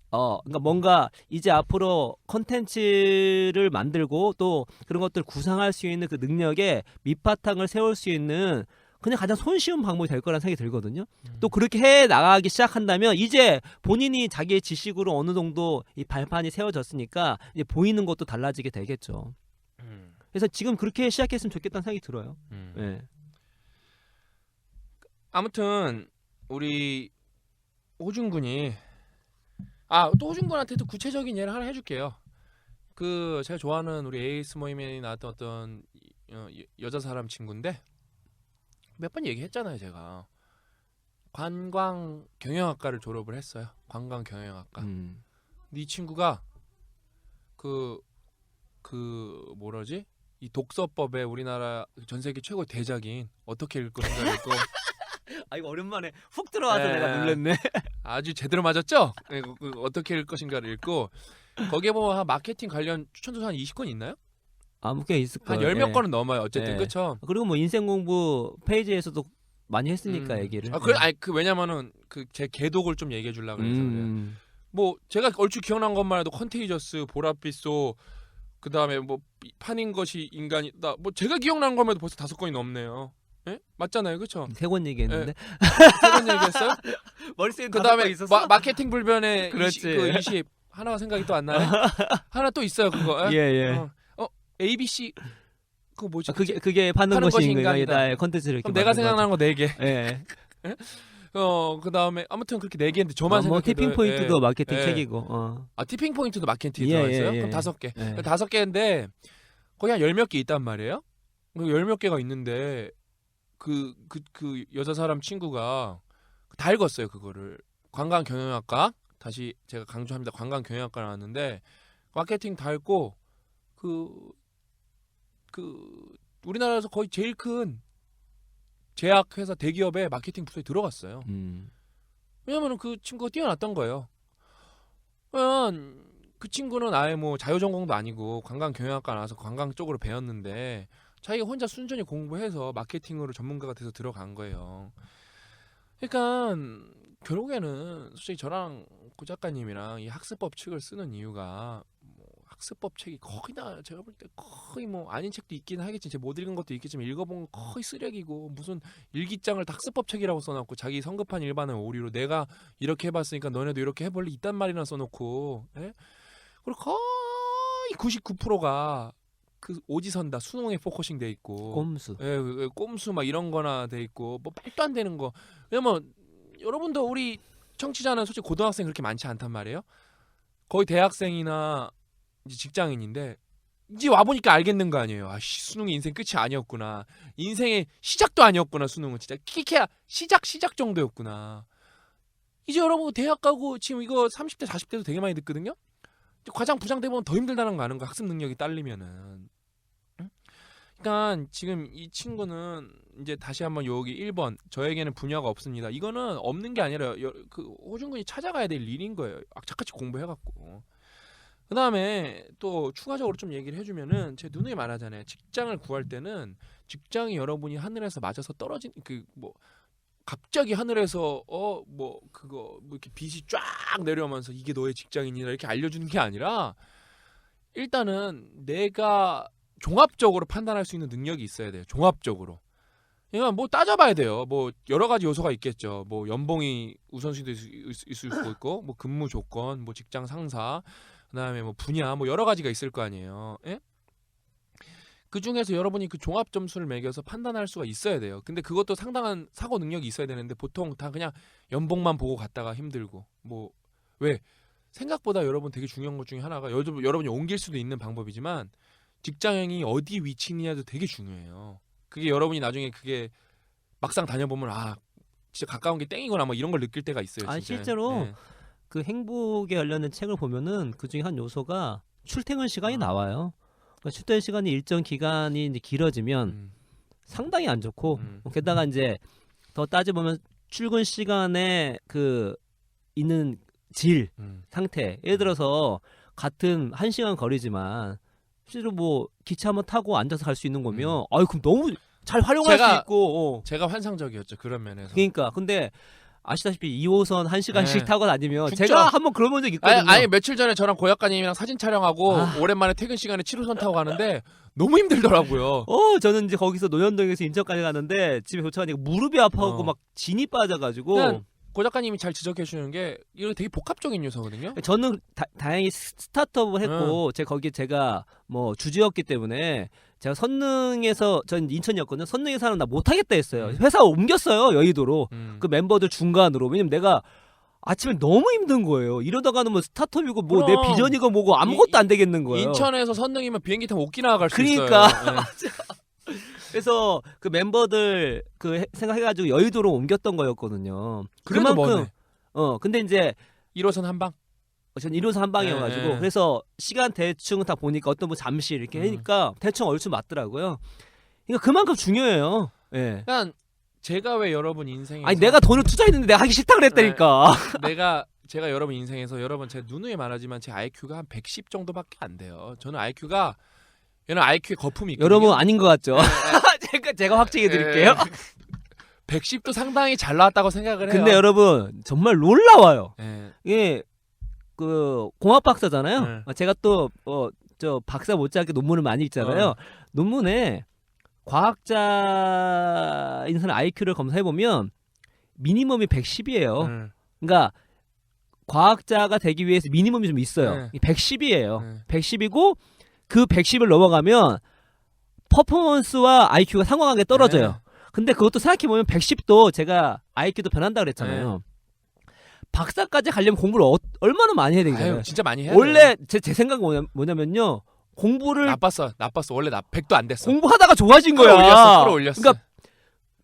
그러니까 뭔가 이제 앞으로 컨텐츠를 만들고 또 그런 것들 구상할 수 있는 그 능력에 밑바탕을 세울 수 있는 그냥 가장 손쉬운 방법이 될 거라는 생각이 들거든요. 또 그렇게 해 나가기 시작한다면 이제 본인이 자기의 지식으로 어느 정도 이 발판이 세워졌으니까 이제 보이는 것도 달라지게 되겠죠. 그래서 지금 그렇게 시작했으면 좋겠다는 생각이 들어요. 네. 아무튼 우리 호준군이 또 호준군한테도 구체적인 예를 하나 해줄게요. 그 제가 좋아하는 우리 에이스 모임에 나왔던 어떤 여자 사람 친구인데 몇 번 얘기했잖아요. 제가 관광 경영학과를 졸업을 했어요. 관광 경영학과. 근데 이 친구가 그 뭐라지? 이 독서법에 우리나라 전 세계 최고 대작인 어떻게 읽을 것인가를 읽고 이거 오랜만에 훅 들어와서 내가 놀랬네. 아주 제대로 맞았죠? 어떻게 읽을 것인가를 읽고 거기에 보면 마케팅 관련 추천도 한 20건 있나요? 꽤 있을 거예요. 한 10몇 건은 넘어요. 어쨌든 그렇죠. 그리고 뭐 인생 공부 페이지에서도 많이 했으니까 얘기를. 왜냐면은 제 개독을 좀 얘기해 주려고 그래서 그래요. 뭐 제가 얼추 기억난 것만 해도 컨테이저스, 보랏빛소 그다음에 뭐 판인 것이 인간이다. 뭐 제가 기억난 것만 해도 벌써 5건이 넘네요. 예? 맞잖아요. 그렇죠? 3권 얘기했는데. 3건 얘기했어요? 머릿속에 그다음에 마케팅 불변의 그렇지. 20 하나가 생각이 또 안 나네. 하나 또 있어요, 그거. 예. ABC 그거 뭐지? 그게 파는 것이 인간이다. 컨텐츠를 그럼 내가 생각나는 거 4개. 예. 그다음에 아무튼 그렇게 4개인데 저만 생각해도 티핑 포인트도 마케팅 책이고. 티핑 포인트도 마케팅 들어가 있어요? 그럼 5개. 5개인데 거기 한 10몇 개 있단 말이에요. 그 10몇 개가 있는데 그 여자 사람 친구가 다 읽었어요, 그거를. 관광 경영학과 다시 제가 강조합니다. 관광 경영학과 나왔는데 마케팅 다 읽고 우리나라에서 거의 제일 큰 제약회사 대기업의 마케팅 부서에 들어갔어요. 왜냐면은 그 친구가 뛰어났던 거예요. 그러면 그 친구는 아예 뭐 자유전공도 아니고 관광경영학과 나와서 관광 쪽으로 배웠는데 자기가 혼자 순전히 공부해서 마케팅으로 전문가가 돼서 들어간 거예요. 그러니까 결국에는 솔직히 저랑 고 작가님이랑 이 학습법 책을 쓰는 이유가 뭐 학습법 책이 거의 다 제가 볼 때 거의 뭐 아닌 책도 있긴 하겠지, 제가 못 읽은 것도 있겠지만 읽어본 거 거의 쓰레기고, 무슨 일기장을 다 학습법 책이라고 써놓고 자기 성급한 일반의 오리로 내가 이렇게 해봤으니까 너네도 이렇게 해볼래 이딴 말이나 써놓고, 예? 그리고 거의 99%가 그 오지선다 수능에 포커싱 돼 있고, 꼼수. 예, 꼼수 막 이런 거나 돼 있고 뭐 말도 안 되는 거. 왜냐면 여러분도 우리 청취자는 솔직히 고등학생 그렇게 많지 않단 말이에요. 거의 대학생이나 이제 직장인인데 이제 와 보니까 알겠는 거 아니에요. 아, 수능이 인생 끝이 아니었구나. 인생의 시작도 아니었구나. 수능은 진짜 키키야 시작 정도였구나. 이제 여러분 대학 가고 지금 이거 30대 40대도 되게 많이 듣거든요. 과장 부장 되면 더 힘들다는 거 아는 거, 학습 능력이 딸리면은. 응? 그러니까 지금 이 친구는 이제 다시 한번 여기 1번 저에게는 분야가 없습니다. 이거는 없는 게 아니라 그 호중근이 찾아가야 될 일인 거예요. 악착같이 공부해갖고. 그 다음에 또 추가적으로 좀 얘기를 해주면은 제 누누이 말하잖아요. 직장을 구할 때는 직장이 여러분이 하늘에서 맞아서 떨어진 그 뭐 갑자기 하늘에서 뭐 그거 뭐 이렇게 빛이 쫙 내려오면서 이게 너의 직장이냐 이렇게 알려주는 게 아니라 일단은 내가 종합적으로 판단할 수 있는 능력이 있어야 돼요. 종합적으로. 그러니까 뭐 따져봐야 돼요. 뭐 여러 가지 요소가 있겠죠. 뭐 연봉이 우선순위도 있을 수 있고, 뭐 근무 조건, 뭐 직장 상사, 그다음에 뭐 분야, 뭐 여러 가지가 있을 거 아니에요. 예? 그 중에서 여러분이 그 종합 점수를 매겨서 판단할 수가 있어야 돼요. 근데 그것도 상당한 사고 능력이 있어야 되는데 보통 다 그냥 연봉만 보고 갔다가 힘들고, 뭐 왜 생각보다 여러분 되게 중요한 것 중에 하나가 여러분이 옮길 수도 있는 방법이지만 직장이 어디 위치냐도 되게 중요해요. 그게 여러분이 나중에 그게 막상 다녀보면 아 진짜 가까운 게 땡이구나 뭐 이런 걸 느낄 때가 있어요. 아 진짜. 실제로 네. 그 행복에 관련된 책을 보면은 그 중에 한 요소가 출퇴근 시간이 나와요. 그러니까 출퇴근 시간이 일정 기간이 이제 길어지면 상당히 안 좋고, 게다가 이제 더 따져보면 출근 시간에 그 있는 질 상태, 예를 들어서 같은 1시간 거리지만 실제로 뭐 기차 한번 타고 앉아서 갈 수 있는 거면 아유 그럼 너무 잘 활용할 수 있고 제가 환상적이었죠 그런 면에서. 그러니까 근데 아시다시피 2호선 1시간씩 네. 타고 다니면 죽죠. 제가 한번 그런 본 적 있거든요. 아니 며칠 전에 저랑 고 작가님이랑 사진 촬영하고 오랜만에 퇴근 시간에 7호선 타고 가는데 너무 힘들더라고요. 저는 이제 거기서 노현동에서 인천까지 가는데 집에 도착하니까 무릎이 아파하고 막 진이 빠져가지고. 고 작가님이 잘 지적해 주는 게 이거 되게 복합적인 요소거든요. 저는 다행히 스타트업을 했고 제가 뭐 주주였기 때문에 제가 선능에서 전 인천이었거든요. 선능에 사는 나 못하겠다 했어요. 회사 옮겼어요 여의도로. 그 멤버들 중간으로. 왜냐면 내가 아침에 너무 힘든 거예요. 이러다가는 뭐 스타트업이고 뭐 내 비전이고 뭐고 아무것도 안 되겠는 거예요. 인천에서 선능이면 비행기 타고 오키나와 갈 수 그러니까. 있어요. 그래서 그 멤버들 그 생각해가지고 여의도로 옮겼던 거였거든요. 그만큼 머네. 근데 이제 1호선 한방. 전 1호선 한방이어가지고 그래서 시간 대충 다 보니까 어떤 뭐 잠시 이렇게 하니까 대충 얼추 맞더라고요. 그러니까 그만큼 중요해요. 예. 그러니까 제가 왜 여러분 인생에서 아니 내가 돈을 투자했는데 내가 하기 싫다 그랬다니까. 제가 여러분 인생에서 여러분 제 누누이 말하지만 제 IQ가 한 110 정도밖에 안 돼요. 저는 IQ가 얘는 IQ에 거품이 있거든요. 여러분 아닌 것 같죠? 제가 확증해 드릴게요. 110도 상당히 잘 나왔다고 생각을 해요. 근데 여러분 정말 놀라워요. 네. 이게 그 공학 박사잖아요. 제가 또 저 박사 못지않게 논문을 많이 읽잖아요. 논문에 과학자 인사는 IQ를 검사해 보면 미니멈이 110이에요. 그러니까 과학자가 되기 위해서 미니멈이 좀 있어요. 110이에요. 110이고 그 110을 넘어가면 퍼포먼스와 IQ가 상관관계 떨어져요. 근데 그것도 생각해보면 110도 제가 IQ도 변한다 그랬잖아요. 박사까지 가려면 공부를 얼마나 많이 해야 되잖아요. 진짜 많이 해야 원래 제 생각은 뭐냐면요. 공부를 나빴어. 원래 100도 안 됐어. 공부하다가 좋아진 거야. 끌어올렸어. 그러니까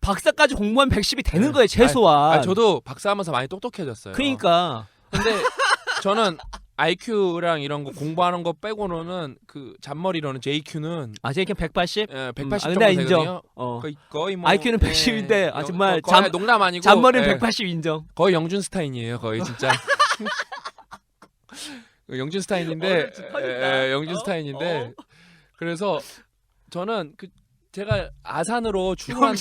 박사까지 공부하면 110이 되는 거예요. 최소한. 저도 박사하면서 많이 똑똑해졌어요. 그러니까. 근데 저는 IQ랑 이런 거 공부하는 거 빼고는 그 잔머리로는 JQ는 아 JQ 180? 180 근데 정도 인정. 되거든요. 어. 거의 뭐 IQ는 110인데 정말 거의 농담 아니고 잔머리는 예, 180 인정. 거의 영준스타인이에요. 거의 진짜. 영준스타인인데 영준스타인인데 그래서 저는 그 제가 아산으로 출근한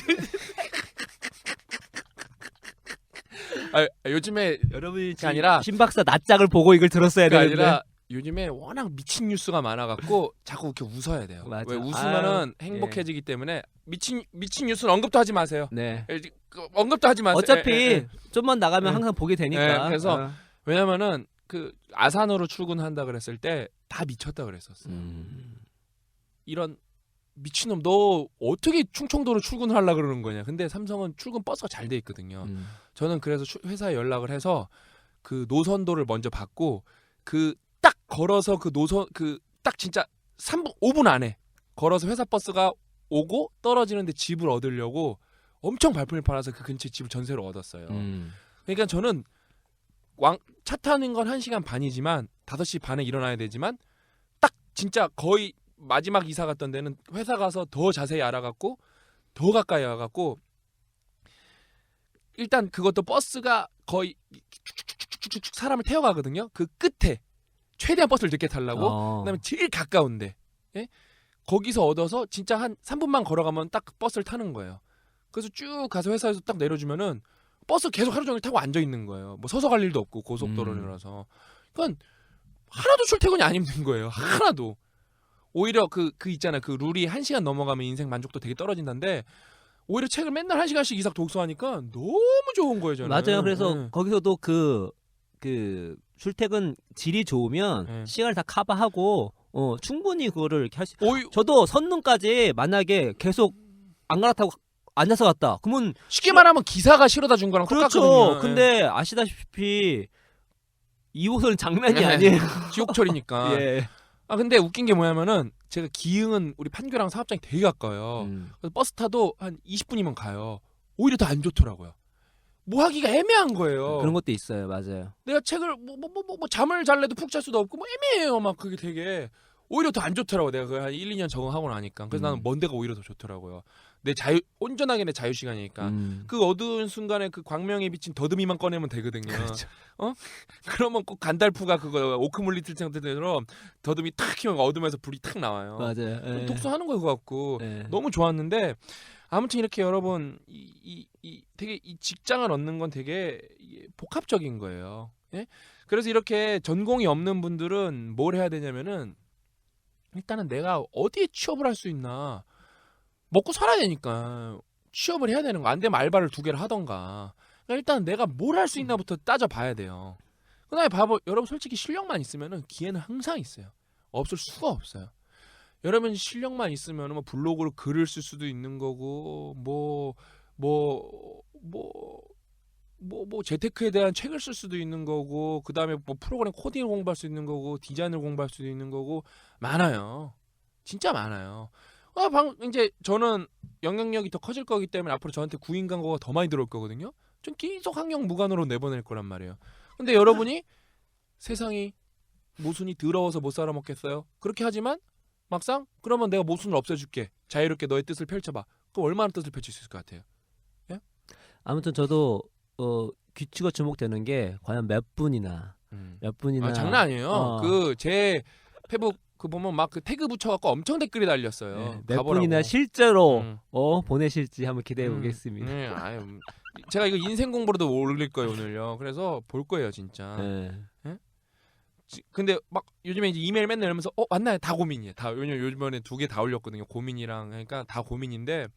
요즘에 여러분이 그게 아니라 신박사 낯짝을 보고 이걸 들었어야 그게 되는데. 아니라 요즘에 워낙 미친 뉴스가 많아갖고 자꾸 이렇게 웃어야 돼요. 맞아. 왜 웃으면은 아유, 행복해지기 때문에 미친 뉴스는 언급도 하지 마세요. 네. 언급도 하지 마세요. 어차피 좀만 나가면 예. 항상 보게 되니까. 예, 그래서 왜냐면은 그 아산으로 출근한다 그랬을 때 다 미쳤다 그랬었어요. 이런 미친놈 너 어떻게 충청도로 출근을 하려 그러는 거냐. 근데 삼성은 출근 버스가 잘 돼 있거든요. 저는 그래서 회사에 연락을 해서 그 노선도를 먼저 받고 그 딱 걸어서 그 노선 그 딱 진짜 3분 5분 안에 걸어서 회사 버스가 오고 떨어지는데 집을 얻으려고 엄청 발품을 팔아서 그 근처에 집을 전세로 얻었어요. 그러니까 저는 차 타는 건 1시간 반이지만 5시 반에 일어나야 되지만 딱 진짜 거의 마지막 이사 갔던 데는 회사 가서 더 자세히 알아갖고 더 가까이 와갖고 일단 그것도 버스가 거의 쭉쭉쭉쭉쭉 사람을 태워가거든요. 그 끝에 최대한 버스를 늦게 타려고 그다음에 제일 가까운데 예? 거기서 얻어서 진짜 한 3분만 걸어가면 딱 버스를 타는 거예요. 그래서 쭉 가서 회사에서 딱 내려주면은 버스 계속 하루 종일 타고 앉아 있는 거예요. 뭐 서서 갈 일도 없고 고속도로라서. 그러니까 하나도 출퇴근이 안 힘든 거예요. 하나도. 오히려 그 있잖아요. 그 룰이 1시간 넘어가면 인생 만족도 되게 떨어진다는데 오히려 책을 맨날 1시간씩 이상 독서하니까 너무 좋은 거예요, 저는. 맞아요. 그래서 네. 거기서도 그 출퇴근 질이 좋으면 네. 시간을 다 커버하고 충분히 그거를 이렇게 할 수. 오히 저도 선릉까지 만약에 계속 안 갈아타고 앉아서 갔다. 그러면 쉽게 말하면 기사가 실어다 준 거랑 그렇죠. 똑같거든요. 근데 아시다시피 2호선 장난이 네. 아니에요. 지옥철이니까. 예. 근데 웃긴 게 뭐냐면은 제가 기흥은 우리 판교랑 사업장이 되게 가까워요. 그래서 버스 타도 한 20분이면 가요. 오히려 더 안 좋더라고요. 뭐 하기가 애매한 거예요. 그런 것도 있어요. 맞아요. 내가 책을 뭐 잠을 잘래도 푹 잘 수도 없고 뭐 애매해요. 막 그게 되게 오히려 더 안 좋더라고. 내가 그 한 1, 2년 적응하고 나니까. 그래서 나는 먼 데가 오히려 더 좋더라고요. 내 온전하게 내 자유 시간이니까. 그 어두운 순간에 그 광명에 비친 더듬이만 꺼내면 되거든요. 그렇죠. 그러면 꼭 간달프가 그거 오크물리틀 생태처럼 더듬이 탁 키면 어둠에서 불이 탁 나와요. 맞아요. 예. 독서하는 거 같고 예. 너무 좋았는데 아무튼 이렇게 여러분 되게 이 직장을 얻는 건 되게 복합적인 거예요. 예? 그래서 이렇게 전공이 없는 분들은 뭘 해야 되냐면은 일단은 내가 어디에 취업을 할 수 있나 먹고 살아야 되니까 취업을 해야 되는 거. 안 되면 알바를 2개를 하던가. 그러니까 일단 내가 뭘 할 수 있나부터 따져봐야 돼요. 그다음에 여러분 솔직히 실력만 있으면은 기회는 항상 있어요. 없을 수가 없어요. 여러분 실력만 있으면 뭐 블로그로 글을 쓸 수도 있는 거고 뭐 재테크에 대한 책을 쓸 수도 있는 거고 그다음에 뭐 프로그램 코딩을 공부할 수 있는 거고 디자인을 공부할 수도 있는 거고 많아요. 진짜 많아요. 이제 저는 영향력이 더 커질 거기 때문에 앞으로 저한테 구인 광고가 더 많이 들어올 거거든요. 전 계속 학력 무관으로 내보낼 거란 말이에요. 근데 여러분이 세상이 모순이 더러워서 못 살아 먹겠어요? 그렇게 하지만 막상 그러면 내가 모순을 없애줄게. 자유롭게 너의 뜻을 펼쳐봐. 그럼 얼마나 뜻을 펼칠 수 있을 것 같아요? 아무튼 저도 규칙과 주목되는 게 과연 몇 분이나 장난 아니에요. 그 제 페북 그 보면 막 그 태그 붙여갖고 엄청 댓글이 달렸어요. 네, 몇 가보라고. 분이나 실제로 보내실지 한번 기대해 보겠습니다. 네, 제가 이거 인생 공부로도 올릴 거예요 오늘요. 그래서 볼 거예요 진짜. 네. 근데 막 요즘에 이제 이메일 맨날 열면서 맞나요? 다 고민이에요. 다 요즘에 2개 다 올렸거든요. 고민이랑 그러니까 다 고민인데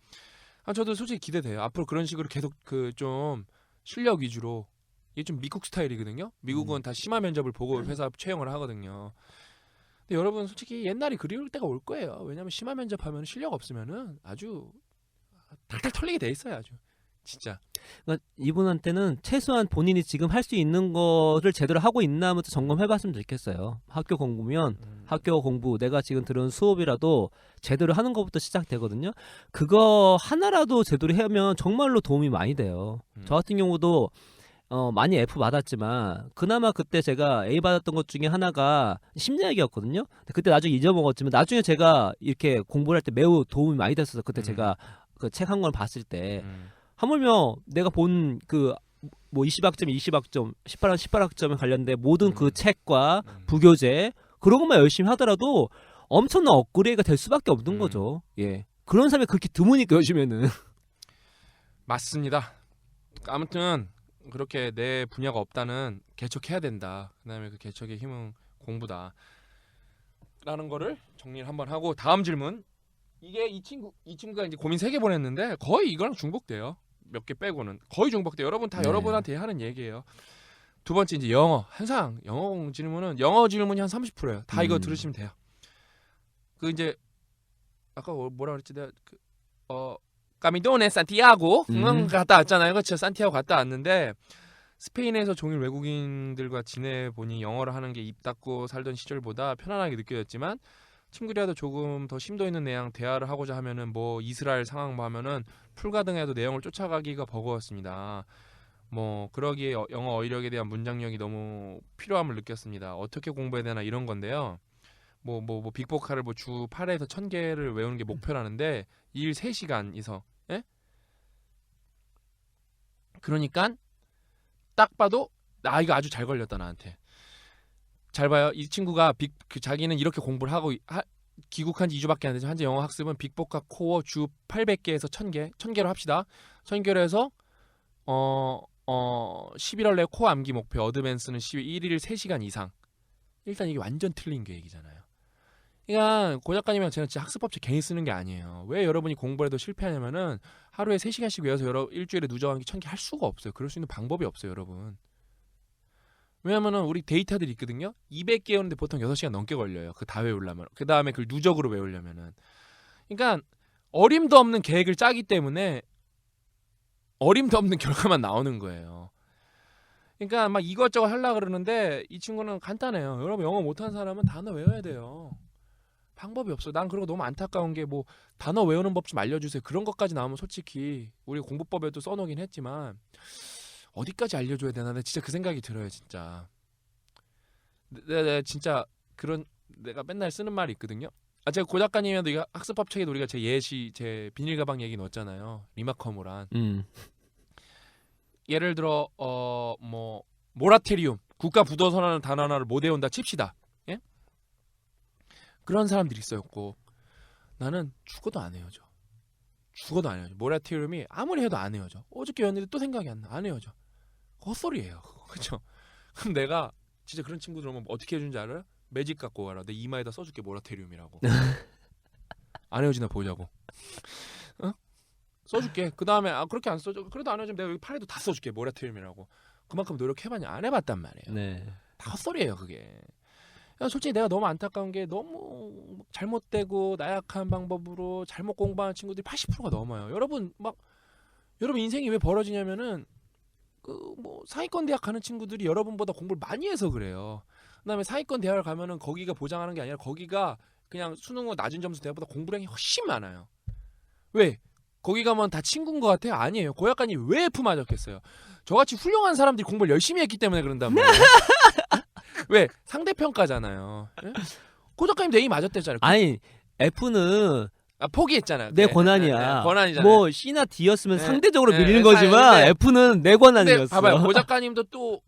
저도 솔직히 기대돼요. 앞으로 그런 식으로 계속 그 좀 실력 위주로 이게 좀 미국 스타일이거든요. 미국은 다 심화 면접을 보고 회사 채용을 하거든요. 근데 여러분 솔직히 옛날이 그리울 때가 올 거예요. 왜냐면 심화 면접하면 실력 없으면은 아주 탈탈 털리게 돼 있어요. 아주 진짜. 그러니까 이분한테는 최소한 본인이 지금 할 수 있는 거를 제대로 하고 있나 하면서 점검해봤으면 좋겠어요. 학교 공부면 학교 공부 내가 지금 들은 수업이라도 제대로 하는 것부터 시작되거든요. 그거 하나라도 제대로 하면 정말로 도움이 많이 돼요. 저 같은 경우도 많이 F 받았지만 그나마 그때 제가 A 받았던 것 중에 하나가 심리학이었거든요. 그때 나중에 잊어먹었지만 나중에 제가 이렇게 공부를 할 때 매우 도움이 많이 됐어서 그때 제가 그 책 한 권 봤을 때 하물며 내가 본 그 뭐 20학점, 20학점, 18학점에 관련된 모든 그 책과 부교재 그런 것만 열심히 하더라도 엄청난 업그레이드가 될 수밖에 없는 거죠. 예. 그런 사람이 그렇게 드무니까 요즘에는. 맞습니다. 아무튼 그렇게 내 분야가 없다는 개척해야 된다. 그다음에 그 개척의 힘은 공부다. 라는 거를 정리를 한번 하고 다음 질문. 이게 이 친구가 이제 고민 3개 보냈는데 거의 이거랑 중복돼요. 몇 개 빼고는 거의 중복돼요. 여러분 다 네. 여러분한테 하는 얘기예요. 두 번째 이제 영어. 항상 영어 질문이 한 30%예요. 다 이거 들으시면 돼요. 그 이제 아까 뭐라 그랬지? 내가 까미도네 산티아고 갔다 왔잖아요. 그렇죠. 산티아고 갔다 왔는데 스페인에서 종일 외국인들과 지내보니 영어를 하는 게 입 닫고 살던 시절보다 편안하게 느껴졌지만 친구들이라도 조금 더 심도 있는 내용 대화를 하고자 하면은 뭐 이스라엘 상황 보면은 풀가등해도 내용을 쫓아가기가 버거웠습니다. 뭐 그러기에 영어 어휘력에 대한 문장력이 너무 필요함을 느꼈습니다. 어떻게 공부해야 되나 이런 건데요. 뭐 빅보카를 뭐 주 8에서 1000개를 외우는 게 목표라는데 일 3시간 이서. 예? 그러니까 딱 봐도 이거 아주 잘 걸렸다 나한테. 잘 봐요. 이 친구가 자기는 이렇게 공부를 하고 귀국한 지 2주밖에 안 되죠. 현재 영어 학습은 빅보카 코어 주 800개에서 1000개. 1000개로 합시다. 1000개로 해서 11월 내 코어 암기 목표 어드밴스는 1일 3시간 이상. 일단 이게 완전 틀린 계획이잖아요. 그러니까 고 작가님이랑 제가 진짜 학습법칙 괜히 쓰는 게 아니에요. 왜 여러분이 공부해도 실패하냐면은 하루에 3시간씩 외워서 일주일에 누적 암기 1000개 할 수가 없어요. 그럴 수 있는 방법이 없어요, 여러분. 왜냐면은 우리 데이터들이 있거든요. 200개 외우는데 보통 6시간 넘게 걸려요. 그 다 외우려면. 그 다음에 그걸 누적으로 외우려면은. 그러니까 어림도 없는 계획을 짜기 때문에 어림도 없는 결과만 나오는 거예요. 그러니까 막 이것저것 하려고 그러는데 이 친구는 간단해요. 여러분 영어 못하는 사람은 단어 외워야 돼요. 방법이 없어. 난 그리고 너무 안타까운 게 뭐 단어 외우는 법 좀 알려주세요. 그런 것까지 나오면 솔직히 우리 공부법에도 써놓긴 했지만 어디까지 알려줘야 되나? 나 진짜 그 생각이 들어요, 진짜. 내가 진짜 내가 맨날 쓰는 말이 있거든요. 제가 고 작가님한테 이거 학습법 책에 우리가 제 비닐 가방 얘기 넣었잖아요. 리마커무란. 예를 들어 뭐 모라테리움 국가 부도선언하는 단어 하나를 못 외운다 칩시다. 예? 그런 사람들이 있어요. 꼭 나는 죽어도 안 헤어져. 모라테리움이 아무리 해도 안 헤어져. 어저께 외웠는데 또 생각이 안 나. 안 헤어져. 헛소리예요. 그렇죠? 그럼 내가 진짜 그런 친구들 오면 어떻게 해준지 알아요? 매직 갖고 와라. 내 이마에다 써줄게 모라테리움이라고. 안 헤어지나 보자고. 어? 써줄게. 그 다음에 그렇게 안 써줘. 그래도 안 헤어지면 내가 여기 팔에도 다 써줄게 모라테리움이라고. 그만큼 노력해봤냐? 안 해봤단 말이에요. 네. 다 헛소리예요 그게. 솔직히 내가 너무 안타까운 게 너무 잘못되고 나약한 방법으로 잘못 공부하는 친구들이 80%가 넘어요. 여러분 인생이 왜 벌어지냐면은 뭐 상위권 대학 가는 친구들이 여러분보다 공부를 많이 해서 그래요. 그다음에 상위권 대학을 가면은 거기가 보장하는 게 아니라 거기가 그냥 수능 낮은 점수 대학보다 공부량이 훨씬 많아요. 왜? 거기 가면 다 친구인 것 같아요? 아니에요. 고 작가님 왜 F 맞았겠어요? 저같이 훌륭한 사람들이 공부를 열심히 했기 때문에 그런단 말이에요. 왜? 상대평가잖아요. 예? 고 작가님도 A 맞았대잖아요. 아니 F는 포기했잖아요. 내 권한이야. 권한이잖아요. 뭐 C나 D였으면 네. 상대적으로 네. 밀리는 거지만 근데 F는 내 권한이었어. 봐봐요. 고 작가님도 또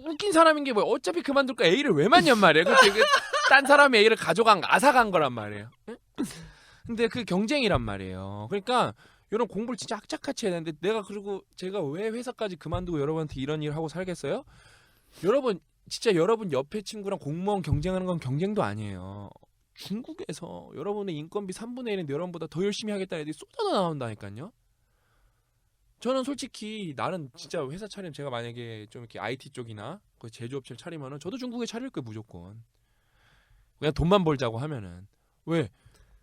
웃긴 사람인 게 뭐야? 어차피 그만둘 거 A를 왜 맞냔 말이에요. 그치? 딴 사람이 A를 앗아간 거란 말이에요. 예? 근데 그 경쟁이란 말이에요. 그러니까 이런 공부를 진짜 악착같이 해야 되는데 그리고 제가 왜 회사까지 그만두고 여러분한테 이런 일을 하고 살겠어요? 여러분 진짜 여러분 옆에 친구랑 공무원 경쟁하는 건 경쟁도 아니에요. 중국에서 여러분의 인건비 3분의 1인데 여러분보다 더 열심히 하겠다는 애들이 쏟아져 나온다니까요. 저는 솔직히 나는 진짜 회사 차리면 제가 만약에 좀 이렇게 IT 쪽이나 그 제조업체를 차리면은 저도 중국에 차릴 거예요 무조건. 그냥 돈만 벌자고 하면은. 왜?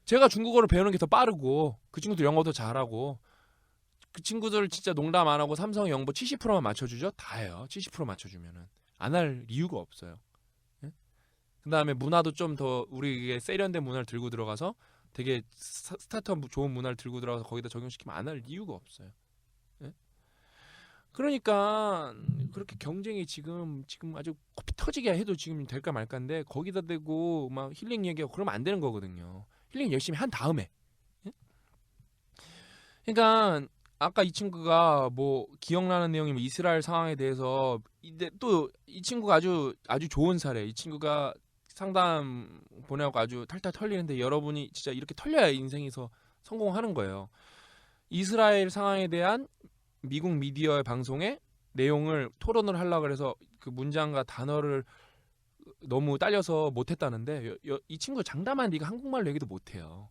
제가 중국어를 배우는 게 더 빠르고 그 친구들 영어도 잘하고 그 친구들 진짜 농담 안 하고 삼성 영보 70%만 맞춰주죠? 다해요. 70% 맞춰주면은 안 할 이유가 없어요. 예? 그 다음에 문화도 좀 더 우리에게 세련된 문화를 들고 들어가서 되게 스타트업 좋은 문화를 들고 들어가서 거기다 적용시키면 안 할 이유가 없어요. 예? 그러니까 그렇게 경쟁이 지금 아주 코피 터지게 해도 지금 될까 말까인데 거기다 대고 막 힐링 얘기하고 그러면 안 되는 거거든요. 힐링 열심히 한 다음에. 예? 그러니까 아까 이 친구가 뭐 기억나는 내용이 뭐 이스라엘 상황에 대해서 또 이 친구가 아주 좋은 사례. 이 친구가 상담 보내고 아주 탈탈 털리는데 여러분이 진짜 이렇게 털려야 인생에서 성공하는 거예요. 이스라엘 상황에 대한 미국 미디어의 방송에 내용을 토론을 하려고 그래서 그 문장과 단어를 너무 딸려서 못했다는데 이 친구 장담한 네가 한국말로 얘기도 못해요.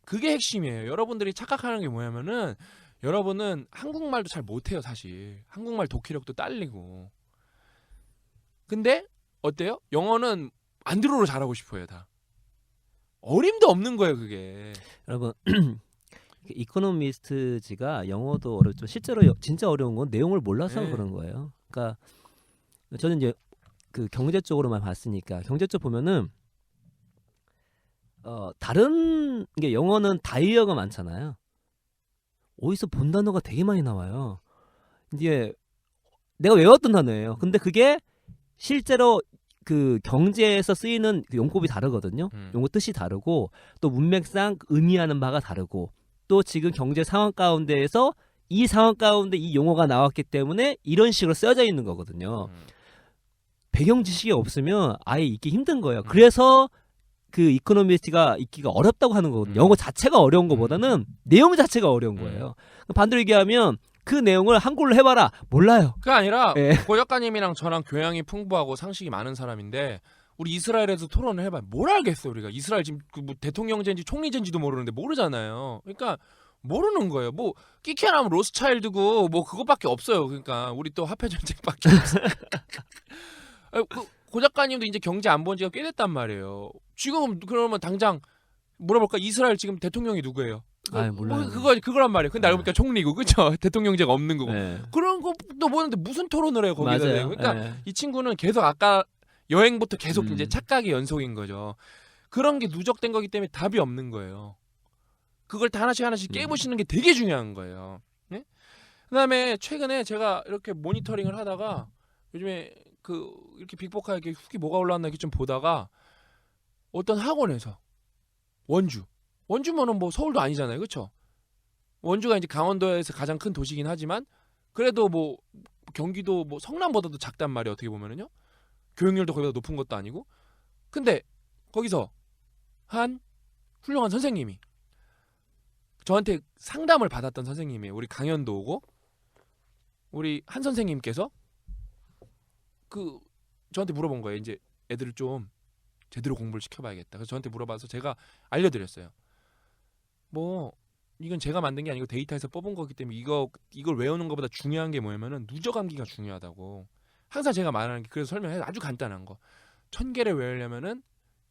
그게 핵심이에요. 여러분들이 착각하는 게 뭐냐면은 여러분은 한국말도 잘 못해요. 사실 한국말 독해력도 딸리고. 근데 어때요? 영어는 안드로로 잘하고 싶어요. 다 어림도 없는 거예요. 그게. 여러분 이코노미스트지가 영어도 어렵죠. 실제로 진짜 어려운 건 내용을 몰라서 네. 그런 거예요. 그러니까 저는 이제 그 경제 쪽으로만 봤으니까 경제 쪽 보면은 다른 게 영어는 다이어가 많잖아요. 어디서 본 단어가 되게 많이 나와요. 이제 내가 외웠던 단어예요. 근데 그게 실제로 그 경제에서 쓰이는 그 용법이 다르거든요. 용어 뜻이 다르고 또 문맥상 의미하는 바가 다르고 또 지금 경제 상황 가운데에서 이 상황 가운데 이 용어가 나왔기 때문에 이런 식으로 쓰여져 있는 거거든요. 배경 지식이 없으면 아예 읽기 힘든 거예요. 그래서 그 이코노미스트가 읽기가 어렵다고 하는 거거든요. 영어 자체가 어려운 것보다는 내용 자체가 어려운 거예요. 반대로 얘기하면 그 내용을 한글로 해봐라. 몰라요. 그게 아니라 예. 고 작가님이랑 저랑 교양이 풍부하고 상식이 많은 사람인데 우리 이스라엘에서 토론을 해봐. 뭘 알겠어 우리가. 이스라엘 지금 그뭐 대통령제인지 총리제인지도 모르는데 모르잖아요. 그러니까 모르는 거예요. 뭐 끼케나면 로스차일드고 뭐 그것밖에 없어요. 그러니까 우리 또 화폐 전쟁밖에 없어요. 고 작가님도 이제 경제 안 본 지가 꽤 됐단 말이에요. 지금 그러면 당장 물어볼까? 이스라엘 지금 대통령이 누구예요? 몰라요. 그거란 말이에요. 근데 알고 보니까 총리고 그쵸? 대통령제가 없는 거고. 네. 그런 것도 보는데 무슨 토론을 해요 거기다. 맞아요. 그러니까 네. 이 친구는 계속 아까 여행부터 계속 음. 이제 착각의 연속인 거죠. 그런 게 누적된 거기 때문에 답이 없는 거예요. 그걸 다 하나씩 깨부시는 게 되게 중요한 거예요. 네? 그다음에 최근에 제가 이렇게 모니터링을 하다가 요즘에 그 이렇게 빅보카 이렇게 후기 뭐가 올라왔나 이렇게 좀 보다가 어떤 학원에서 원주면은 뭐 서울도 아니잖아요, 그렇죠? 원주가 이제 강원도에서 가장 큰 도시긴 하지만 그래도 뭐 경기도 뭐 성남보다도 작단 말이에요, 어떻게 보면은요. 교육열도 거기보다 높은 것도 아니고. 근데 거기서 한 훌륭한 선생님이 저한테 상담을 받았던 선생님이에요. 우리 강연도 오고 우리 한 선생님께서 그 저한테 물어본 거예요. 이제 애들을 좀 제대로 공부를 시켜봐야겠다. 그래서 저한테 물어봐서 제가 알려드렸어요. 뭐 이건 제가 만든 게 아니고 데이터에서 뽑은 거기 때문에 이걸 외우는 것보다 중요한 게 뭐냐면은 누적 암기가 중요하다고. 항상 제가 말하는 게 그래서 설명해서 아주 간단한 거. 1000개를 외우려면은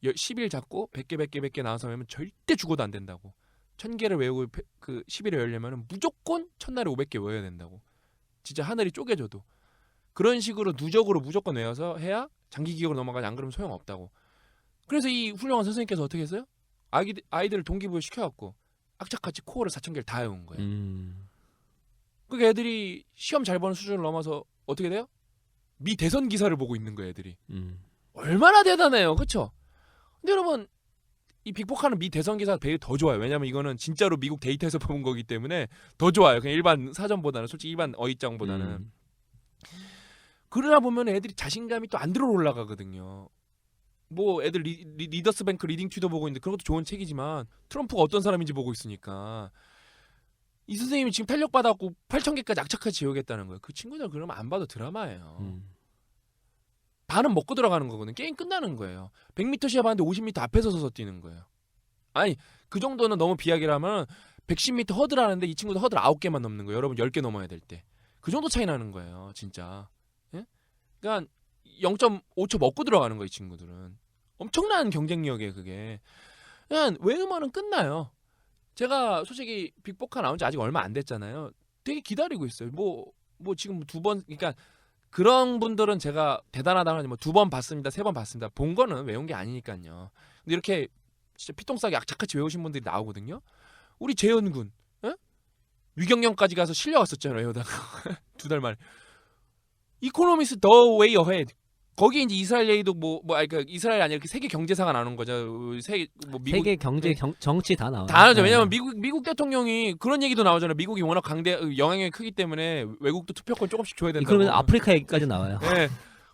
10일 잡고 100개 나와서 외우면 절대 죽어도 안 된다고. 1000개를 외우고 그 10일을 외우려면은 무조건 첫날에 500개 외워야 된다고. 진짜 하늘이 쪼개져도. 그런 식으로 누적으로 무조건 외워서 해야 장기 기억으로 넘어가지 안 그러면 소용없다고. 그래서 이 훌륭한 선생님께서 어떻게 했어요? 아이들을 동기부여 시켜갖고 악착같이 코어를 4000개를 다 외운 거예요. 그러니까 애들이 시험 잘 보는 수준을 넘어서 어떻게 돼요? 미 대선 기사를 보고 있는 거예요, 애들이. 얼마나 대단해요, 그렇죠? 근데 여러분 이 빅보카는 미 대선 기사 배율 더 좋아요. 왜냐면 이거는 진짜로 미국 데이터에서 뽑은 거기 때문에 더 좋아요. 그냥 일반 사전보다는 솔직히 일반 어휘장보다는. 그러다 보면 애들이 자신감이 또 안 들어 올라가거든요. 뭐 애들 리더스 뱅크 리딩 튜더 보고 있는데 그런 것도 좋은 책이지만 트럼프가 어떤 사람인지 보고 있으니까 이 선생님이 지금 탄력 받았고 8000개까지 악착같이 외우겠다는 거예요. 그 친구들 그러면 안 봐도 드라마예요. 반은 먹고 들어가는 거거든. 게임 끝나는 거예요. 100m 시합 하는데 50m 앞에서 서서 뛰는 거예요. 아니 그 정도는 너무 비약이라면 110m 허들 하는데 이 친구도 허들 9개만 넘는 거예요. 여러분 10개 넘어야 될 때. 그 정도 차이 나는 거예요. 진짜. 예? 그러니까 0.5초 먹고 들어가는 거예요. 이 친구들은. 엄청난 경쟁력이에요. 그게. 그냥 외우면은 끝나요. 제가 솔직히 빅보카 나온 지 아직 얼마 안 됐잖아요. 되게 기다리고 있어요. 뭐 지금 2번 그러니까 그런 분들은 제가 대단하다고 하지 뭐 2번 봤습니다. 3번 봤습니다. 본 거는 외운 게 아니니까요. 근데 이렇게 진짜 피똥싸게 악착같이 외우신 분들이 나오거든요. 우리 재현군 위경영까지 가서 실려왔었잖아요. 외우다가 2달 만에. 이코노미스 더 웨이 어헤드. 거기 이제 이스라엘 얘기도 그러니까 이스라엘 아니라 세계 경제사가 나오는 거죠. 미국 세계 경제 정치 다 나와요. 다 나오죠. 네. 왜냐면 미국 대통령이 그런 얘기도 나오잖아요. 미국이 워낙 영향력이 크기 때문에 외국도 투표권 조금씩 줘야 된다고. 그러면 아프리카 얘기까지 나와요. 네.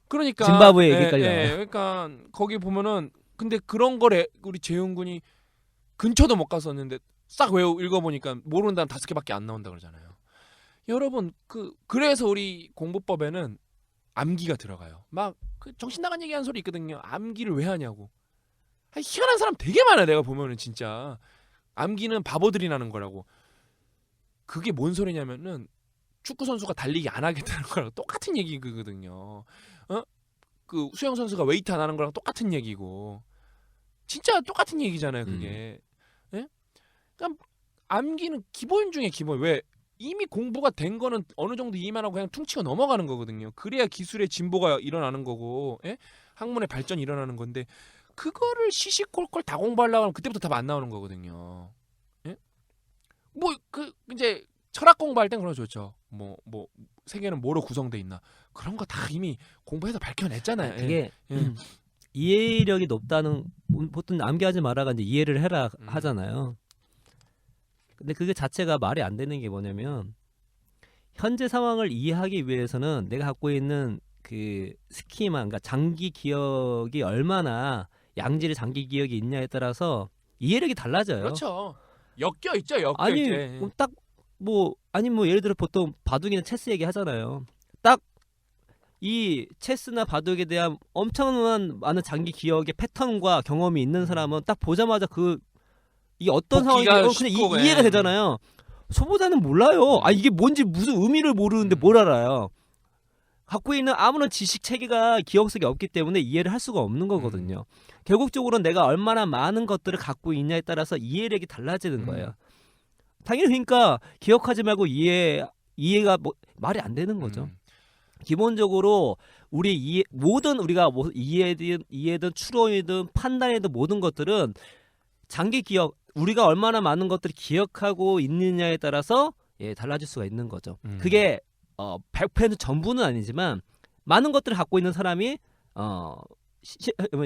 그러니까 짐바브웨 얘기까지 나와요. 그러니까 거기 보면은 근데 그런 거래 우리 재훈군이 근처도 못 갔었는데 싹 읽어보니까 모르는 단어 5개밖에 안 나온다 그러잖아요. 여러분 그래서 우리 공부법에는 암기가 들어가요. 막 정신 나간 얘기하는 소리 있거든요. 암기를 왜 하냐고. 희한한 사람 되게 많아. 내가 보면은 진짜 암기는 바보들이 나는 거라고. 그게 뭔 소리냐면은 축구 선수가 달리기 안 하겠다는 거랑 똑같은 얘기거든요. 그 수영 선수가 웨이트 안 하는 거랑 똑같은 얘기고. 진짜 똑같은 얘기잖아요. 그게. 예? 그러니까 암기는 기본 중에 기본. 왜? 이미 공부가 된 거는 어느 정도 이해만 하고 그냥 퉁치고 넘어가는 거거든요. 그래야 기술의 진보가 일어나는 거고, 예? 학문의 발전이 일어나는 건데 그거를 시시콜콜 다 공부하려고 하면 그때부터 답 안 나오는 거거든요. 예? 이제 철학 공부할 땐 그런 거 좋죠. 세계는 뭐로 구성돼 있나 그런 거 다 이미 공부해서 밝혀냈잖아요. 그게 예. 이해력이 높다는 보통 암기하지 말아가 이제 이해를 해라 하잖아요. 근데 그게 자체가 말이 안 되는 게 뭐냐면 현재 상황을 이해하기 위해서는 내가 갖고 있는 그 스키마, 그러니까 장기 기억이 얼마나 양질의 장기 기억이 있냐에 따라서 이해력이 달라져요. 그렇죠. 엮여 있죠. 아니 이제. 딱 예를 들어 보통 바둑이나 체스 얘기 하잖아요. 딱 이 체스나 바둑에 대한 엄청난 많은 장기 기억의 패턴과 경험이 있는 사람은 딱 보자마자 이게 어떤 상황인지 그냥 이해가 되잖아요. 초보자는 몰라요. 이게 뭔지 무슨 의미를 모르는데 뭘 알아요. 갖고 있는 아무런 지식 체계가 기억 속에 없기 때문에 이해를 할 수가 없는 거거든요. 결국적으로는 내가 얼마나 많은 것들을 갖고 있냐에 따라서 이해력이 달라지는 거예요. 당연히 그러니까 기억하지 말고 이해가 말이 안 되는 거죠. 기본적으로 모든 우리가 이해든 추론이든 판단이든 모든 것들은 장기 기억, 우리가 얼마나 많은 것들을 기억하고 있느냐에 따라서 달라질 수가 있는 거죠. 그게 100% 전부는 아니지만 많은 것들을 갖고 있는 사람이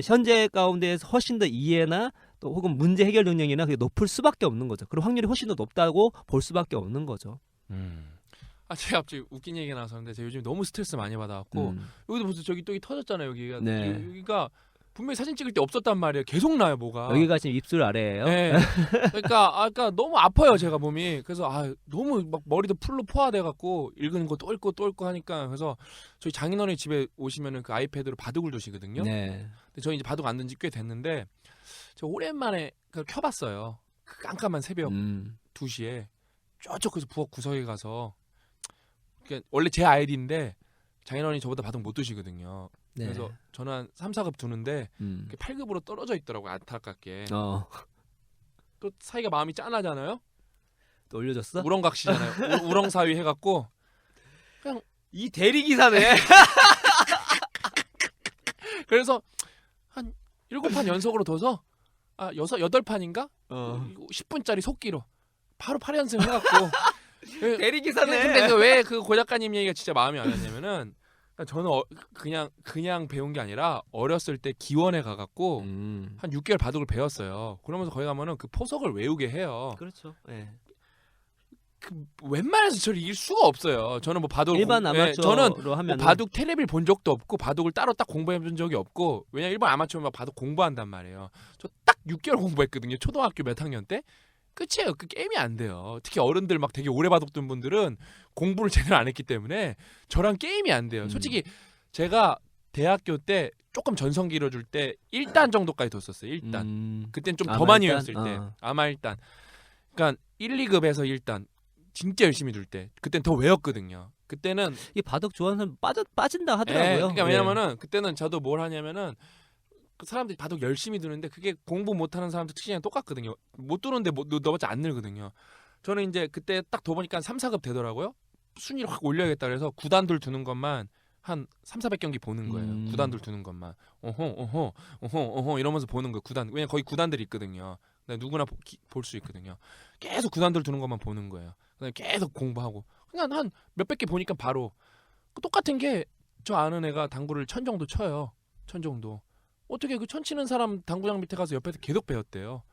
현재 가운데에서 훨씬 더 이해나 또 혹은 문제 해결 능력이나 그게 높을 수밖에 없는 거죠. 그리고 확률이 훨씬 더 높다고 볼 수밖에 없는 거죠. 제가 갑자기 웃긴 얘기가 나왔었는데 제가 요즘 너무 스트레스 많이 받아갖고 여기도 무슨 저기 또 터졌잖아요. 여기가 네. 여기가 분명히 사진 찍을 때 없었단 말이에요. 계속 나요, 뭐가. 여기가 지금 입술 아래예요. 네. 그러니까 너무 아파요, 제가 몸이. 그래서 너무 막 머리도 풀로 포화돼갖고 읽은 거 또 읽고 하니까 그래서 저희 장인어른이 집에 오시면은 그 아이패드로 바둑을 두시거든요. 네. 근데 저희 이제 바둑 안 든 지 꽤 됐는데 저 오랜만에 그걸 켜봤어요. 그 깜깜한 새벽 2시에 저쪽 그래서 부엌 구석에 가서 원래 제 아이디인데 장인어른이 저보다 바둑 못 두시거든요. 네. 그래서 저는 한 3, 4급 두는데 8급으로 떨어져 있더라고요. 안타깝게. 또 사이가 마음이 짠하잖아요. 또 올려줬어? 우렁각시잖아요. 우렁사위 해갖고 그냥 이 대리기사네. 그래서 한 7판 연속으로 둬서 8판인가? 10분짜리 속기로 바로 8연승 해갖고 대리기사네. 근데 왜 그 고 작가님 얘기가 진짜 마음이 안 왔냐면은 저는 그냥 배운 게 아니라 어렸을 때 기원에 가갖고 한 6개월 바둑을 배웠어요. 그러면서 거기 가면은 그 포석을 외우게 해요. 그렇죠. 네. 웬만해서 저를 이길 수가 없어요. 저는 바둑을 일반 아마추어로 하면 바둑 텔레비를 본 적도 없고 바둑을 따로 딱 공부해본 적이 없고 왜냐 일반 아마추어면 바둑 공부한단 말이에요. 저 딱 6개월 공부했거든요. 초등학교 몇 학년 때. 끝이에요. 그 게임이 안 돼요. 특히 어른들 막 되게 오래 바둑 둔 분들은 공부를 제대로 안 했기 때문에 저랑 게임이 안 돼요. 솔직히 제가 대학교 때 조금 전성기 이뤄줄 때 1단 정도까지 뒀었어요. 1단. 그땐 좀 더 많이 외웠을 때. 아마 1단. 그러니까 1, 2급에서 1단. 진짜 열심히 둘 때. 그땐 더 외웠거든요. 그때는 이 바둑 좋아하는 사람 빠진다 하더라고요. 그러니까 왜냐면은 그때는 저도 뭘 하냐면은 그 사람들이 바둑 열심히 두는데 그게 공부 못하는 사람들 특징이랑 똑같거든요. 못 두는데 넣어봤자 안 늘거든요. 저는 이제 그때 딱 둬보니까 3, 4급 되더라고요. 순위를 확 올려야겠다 그래서 9단들 두는 것만 한 3, 400경기 보는 거예요. 9단들 두는 것만. 어허 이러면서 보는 거예요. 9단. 왜냐면 거기 9단들이 있거든요. 누구나 볼 수 있거든요. 계속 9단들 두는 것만 보는 거예요. 그다음에 계속 공부하고 그냥 한 몇백 개 보니까 바로 똑같은 게 저 아는 애가 당구를 1000 정도 쳐요. 1000 정도. 어떻게 그 1000 치는 사람 당구장 밑에 가서 옆에서 계속 배웠대요.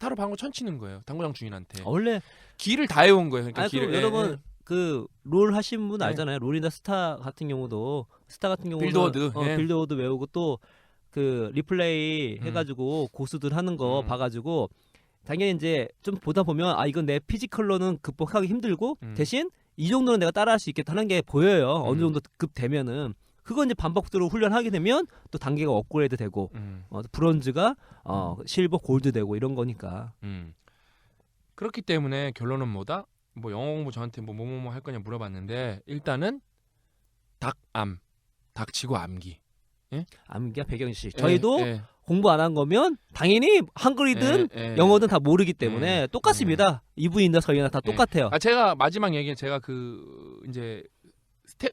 바로 방구 1000 치는 거예요. 당구장 주인한테. 원래 길을 다 해온 거예요. 그러니까 길을. 그럼 여러분 그 롤 하신 분 예. 알잖아요. 롤이나 스타 같은 경우는 빌드워드, 예. 빌드워드 외우고 또 그 리플레이 해가지고 고수들 하는 거 봐가지고 당연히 이제 좀 보다 보면 아 이건 내 피지컬로는 극복하기 힘들고 대신 이 정도는 내가 따라할 수 있겠다는 게 보여요. 어느 정도 급 되면은 그건 이제 반복적으로 훈련하게 되면 또 단계가 업그레이드 되고 브론즈가 실버 골드 되고 이런 거니까. 그렇기 때문에 결론은 뭐다? 뭐 영어 공부 저한테 뭐 뭐뭐뭐 할 거냐 물어봤는데 일단은 닭암, 닥치고 암기. 암기야 배경 씨. 저희도 예. 공부 안 한 거면 당연히 한글이든 영어든 다 모르기 때문에 똑같습니다. 이브이나 서희나 다 똑같아요. 제가 마지막 얘기 제가 그 이제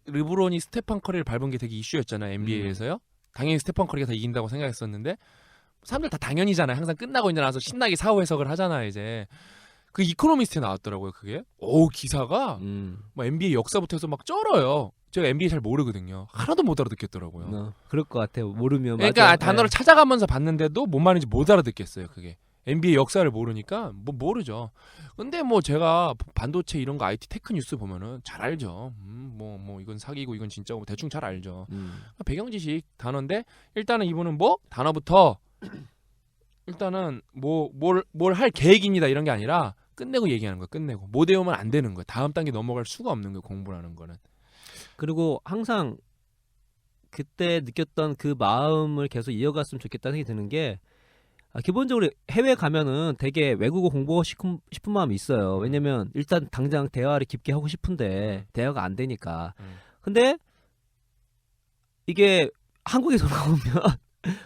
르브론이 스테판 커리를 밟은 게 되게 이슈였잖아요. NBA에서요. 당연히 스테판 커리가 다 이긴다고 생각했었는데 사람들 다 당연히잖아요. 항상 끝나고 이제 나서 신나게 사후 해석을 하잖아요. 이제 그 이코노미스트에 나왔더라고요. 그게 기사가 뭐 NBA 역사부터 해서 막 쩔어요. 제가 NBA 잘 모르거든요. 하나도 못 알아듣겠더라고요. 그럴 것 같아요. 모르면. 그러니까 맞아요. 단어를 찾아가면서 봤는데도 뭔 말인지 못 알아듣겠어요. 그게 NBA 역사를 모르니까 뭐 모르죠. 근데 뭐 제가 반도체 이런 거 IT 테크 뉴스 보면은 잘 알죠. 뭐 이건 사기고 이건 진짜고 대충 잘 알죠. 배경 지식 단어인데 일단은 이분은 뭐 단어부터 일단은 뭘 할 계획입니다 이런 게 아니라 끝내고 얘기하는 거예요. 끝내고 못 외우면 안 되는 거예요. 다음 단계 넘어갈 수가 없는 거예요. 공부라는 거는. 그리고 항상 그때 느꼈던 그 마음을 계속 이어갔으면 좋겠다는 생각이 드는 게 기본적으로 해외 가면은 되게 외국어 공부하고 싶은 마음이 있어요. 왜냐면 일단 당장 대화를 깊게 하고 싶은데 대화가 안 되니까. 근데 이게 한국에서 나오면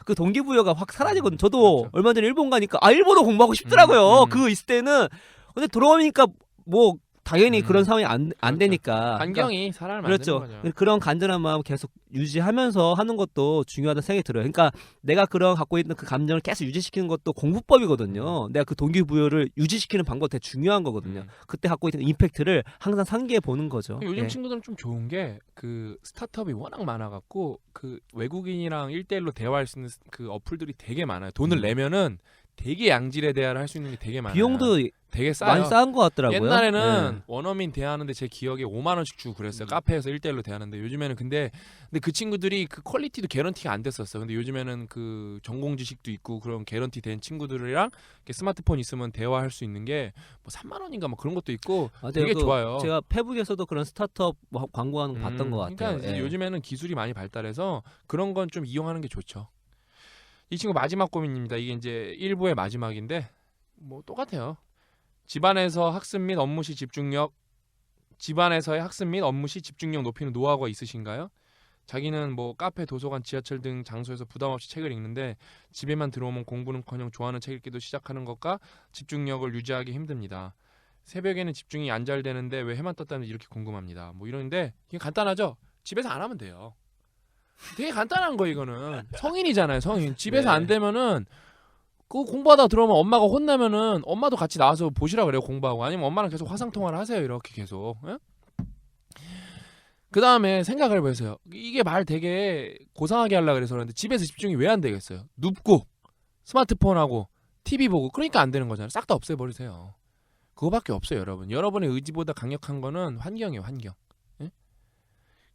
그 동기부여가 확 사라지거든요. 저도 그렇죠. 얼마 전에 일본 가니까 일본어 공부하고 싶더라고요. 그거 있을 때는. 근데 들어오니까 뭐 당연히 그런 상황이 안 되니까. 환경이 사람을 그렇죠. 만드는 거죠. 그런 간절한 마음 계속 유지하면서 하는 것도 중요하다는 생각이 들어요. 그러니까 내가 그런 갖고 있는 그 감정을 계속 유지시키는 것도 공부법이거든요. 내가 그 동기부여를 유지시키는 방법 되게 중요한 거거든요. 그때 갖고 있는 임팩트를 항상 상기해 보는 거죠. 요즘 예. 친구들은 좀 좋은 게 그 스타트업이 워낙 많아갖고 그 외국인이랑 1대1로 대화할 수 있는 그 어플들이 되게 많아요. 돈을 내면은 되게 양질의 대화를 할 수 있는 게 되게 많아요. 비용도 되게 싸요. 많이 쌓은 것 같더라고요. 옛날에는 예. 원어민 대하는데 제 기억에 5만 원씩 주고 그랬어요. 카페에서 1대1로 대하는데 요즘에는 근데 그 친구들이 그 퀄리티도 개런티가 안 됐었어. 근데 요즘에는 그 전공 지식도 있고 그런 개런티 된 친구들이랑 이렇게 스마트폰 있으면 대화할 수 있는 게 뭐 3만 원인가 뭐 그런 것도 있고 맞아요. 되게 좋아요. 제가 페북에서도 그런 스타트업 뭐 광고하는 거 봤던 것 같아요. 그러니까 이제 예. 요즘에는 기술이 많이 발달해서 그런 건 좀 이용하는 게 좋죠. 이 친구 마지막 고민입니다. 이게 이제 1부의 마지막인데 뭐 똑같아요. 집안에서의 학습 및 업무 시 집중력 높이는 노하우가 있으신가요? 자기는 뭐 카페, 도서관, 지하철 등 장소에서 부담 없이 책을 읽는데 집에만 들어오면 공부는커녕 좋아하는 책 읽기도 시작하는 것과 집중력을 유지하기 힘듭니다. 새벽에는 집중이 안 잘 되는데 왜 해만 떴다는지 이렇게 궁금합니다. 뭐 이러는데 이게 간단하죠. 집에서 안 하면 돼요. 되게 간단한 거 이거는 성인이잖아요. 성인 집에서 네. 안 되면은 그 공부하다 들어오면 엄마가 혼나면은 엄마도 같이 나와서 보시라 그래요. 공부하고 아니면 엄마랑 계속 화상 통화를 하세요. 이렇게 계속. 그 다음에 생각을 해보세요. 이게 말 되게 고상하게 하려고 그래서 그러는데 집에서 집중이 왜 안 되겠어요? 눕고 스마트폰하고 TV 보고 그러니까 안 되는 거잖아요. 싹 다 없애버리세요. 그거밖에 없어요. 여러분. 여러분의 의지보다 강력한 거는 환경이에요. 환경. 예?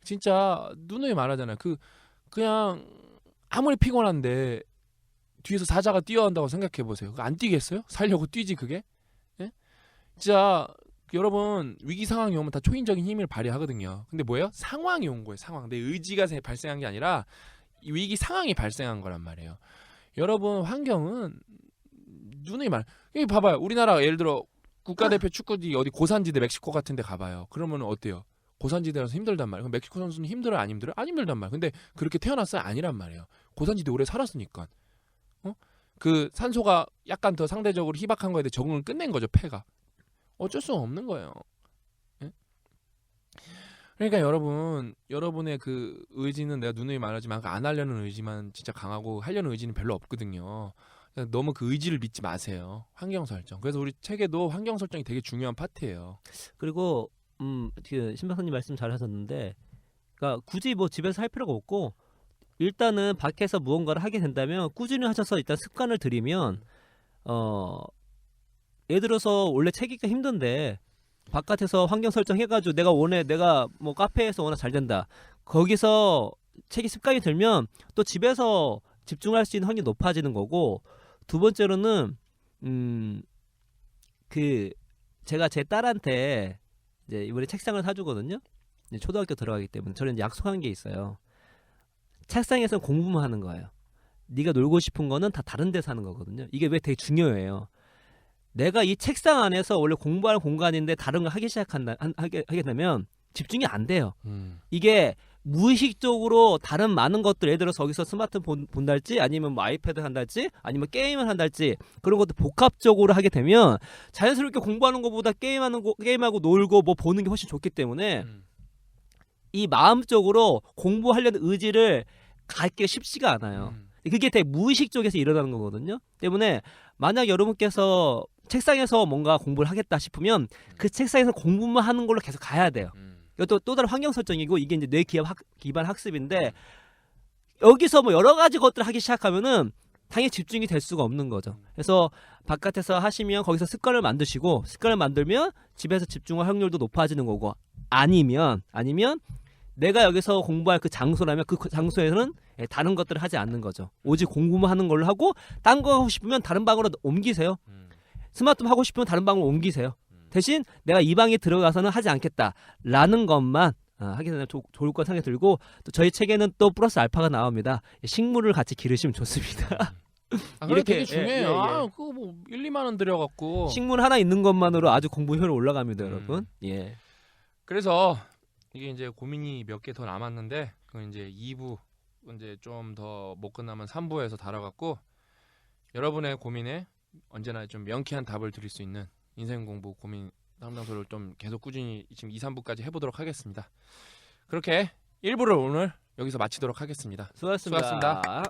진짜 누누이 말하잖아요. 그냥 아무리 피곤한데 뒤에서 사자가 뛰어온다고 생각해보세요. 안 뛰겠어요? 살려고 뛰지 그게? 예? 진짜 여러분 위기 상황이 오면 다 초인적인 힘을 발휘하거든요. 근데 뭐예요? 상황이 온 거예요. 상황. 내 의지가 발생한 게 아니라 위기 상황이 발생한 거란 말이에요. 여러분 환경은 누누이 여기 봐봐요. 우리나라 예를 들어 국가대표 축구지 어디 고산지대 멕시코 같은 데 가봐요. 그러면 어때요? 고산지대라서 힘들단 말이에요. 그럼 멕시코 선수는 힘들어요? 안 힘들어요? 안 힘들단 말이에요. 근데 그렇게 태어났어요? 아니란 말이에요. 고산지대 오래 살았으니까. 그 산소가 약간 더 상대적으로 희박한 거에 대해 적응을 끝낸 거죠. 폐가. 어쩔 수 없는 거예요. 예? 그러니까 여러분의 그 의지는 내가 누누이 말하지만 안 하려는 의지만 진짜 강하고 하려는 의지는 별로 없거든요. 너무 그 의지를 믿지 마세요. 환경 설정. 그래서 우리 책에도 환경 설정이 되게 중요한 파트예요. 그리고 그 신박사님 말씀 잘하셨는데, 그러니까 굳이 뭐 집에서 할 필요가 없고 일단은 밖에서 무언가를 하게 된다면 꾸준히 하셔서 일단 습관을 들이면 예를 들어서 원래 채기가 힘든데 바깥에서 환경 설정해가지고 내가 뭐 카페에서 워낙 잘 된다. 거기서 채기 습관이 들면 또 집에서 집중할 수 있는 확률이 높아지는 거고, 두 번째로는 그 제가 제 딸한테 이제 이번에 책상을 사주거든요. 이제 초등학교 들어가기 때문에 저는 이제 약속한 게 있어요. 책상에서 공부만 하는 거예요. 네가 놀고 싶은 거는 다 다른 데서 하는 거거든요. 이게 왜 되게 중요해요. 내가 이 책상 안에서 원래 공부할 공간인데 다른 걸 하게 되면 집중이 안 돼요. 이게 무의식적으로 다른 많은 것들, 예를 들어서 거기서 스마트폰 본달지 아니면 뭐 아이패드 한달지 아니면 게임을 한달지 그런 것들 복합적으로 하게 되면 자연스럽게 공부하는 것보다 게임하고 놀고 뭐 보는 게 훨씬 좋기 때문에 이 마음적으로 공부하려는 의지를 갖기가 쉽지가 않아요. 그게 되게 무의식 쪽에서 일어나는 거거든요. 때문에 만약 여러분께서 책상에서 뭔가 공부를 하겠다 싶으면 그 책상에서 공부만 하는 걸로 계속 가야 돼요. 이것도 또 다른 환경 설정이고, 이게 이제 뇌 기반 학습인데 여기서 뭐 여러 가지 것들을 하기 시작하면은 당연히 집중이 될 수가 없는 거죠. 그래서 바깥에서 하시면 거기서 습관을 만드시고, 습관을 만들면 집에서 집중할 확률도 높아지는 거고, 아니면 내가 여기서 공부할 그 장소라면 그 장소에서는 다른 것들을 하지 않는 거죠. 오직 공부만 하는 걸로 하고, 딴 거 하고 싶으면 다른 방으로 옮기세요. 스마트폰 하고 싶으면 다른 방으로 옮기세요. 대신 내가 이 방에 들어가서는 하지 않겠다라는 것만 하게 되면 좋을 것 생각이 들고, 또 저희 책에는 또 플러스 알파가 나옵니다. 식물을 같이 기르시면 좋습니다. 이렇게 되게 예. 중요해요. 그거 뭐 1, 2만 원 들여갖고. 식물 하나 있는 것만으로 아주 공부 효율 올라갑니다, 여러분. 예. 그래서 이게 이제 고민이 몇 개 더 남았는데, 그건 이제 2부 이제 좀 더 못 끝나면 3부에서 다뤄갖고 여러분의 고민에 언제나 좀 명쾌한 답을 드릴 수 있는 인생 공부 고민 상담소를 좀 계속 꾸준히 지금 2, 3부까지 해보도록 하겠습니다. 그렇게 1부를 오늘 여기서 마치도록 하겠습니다. 수고하셨습니다.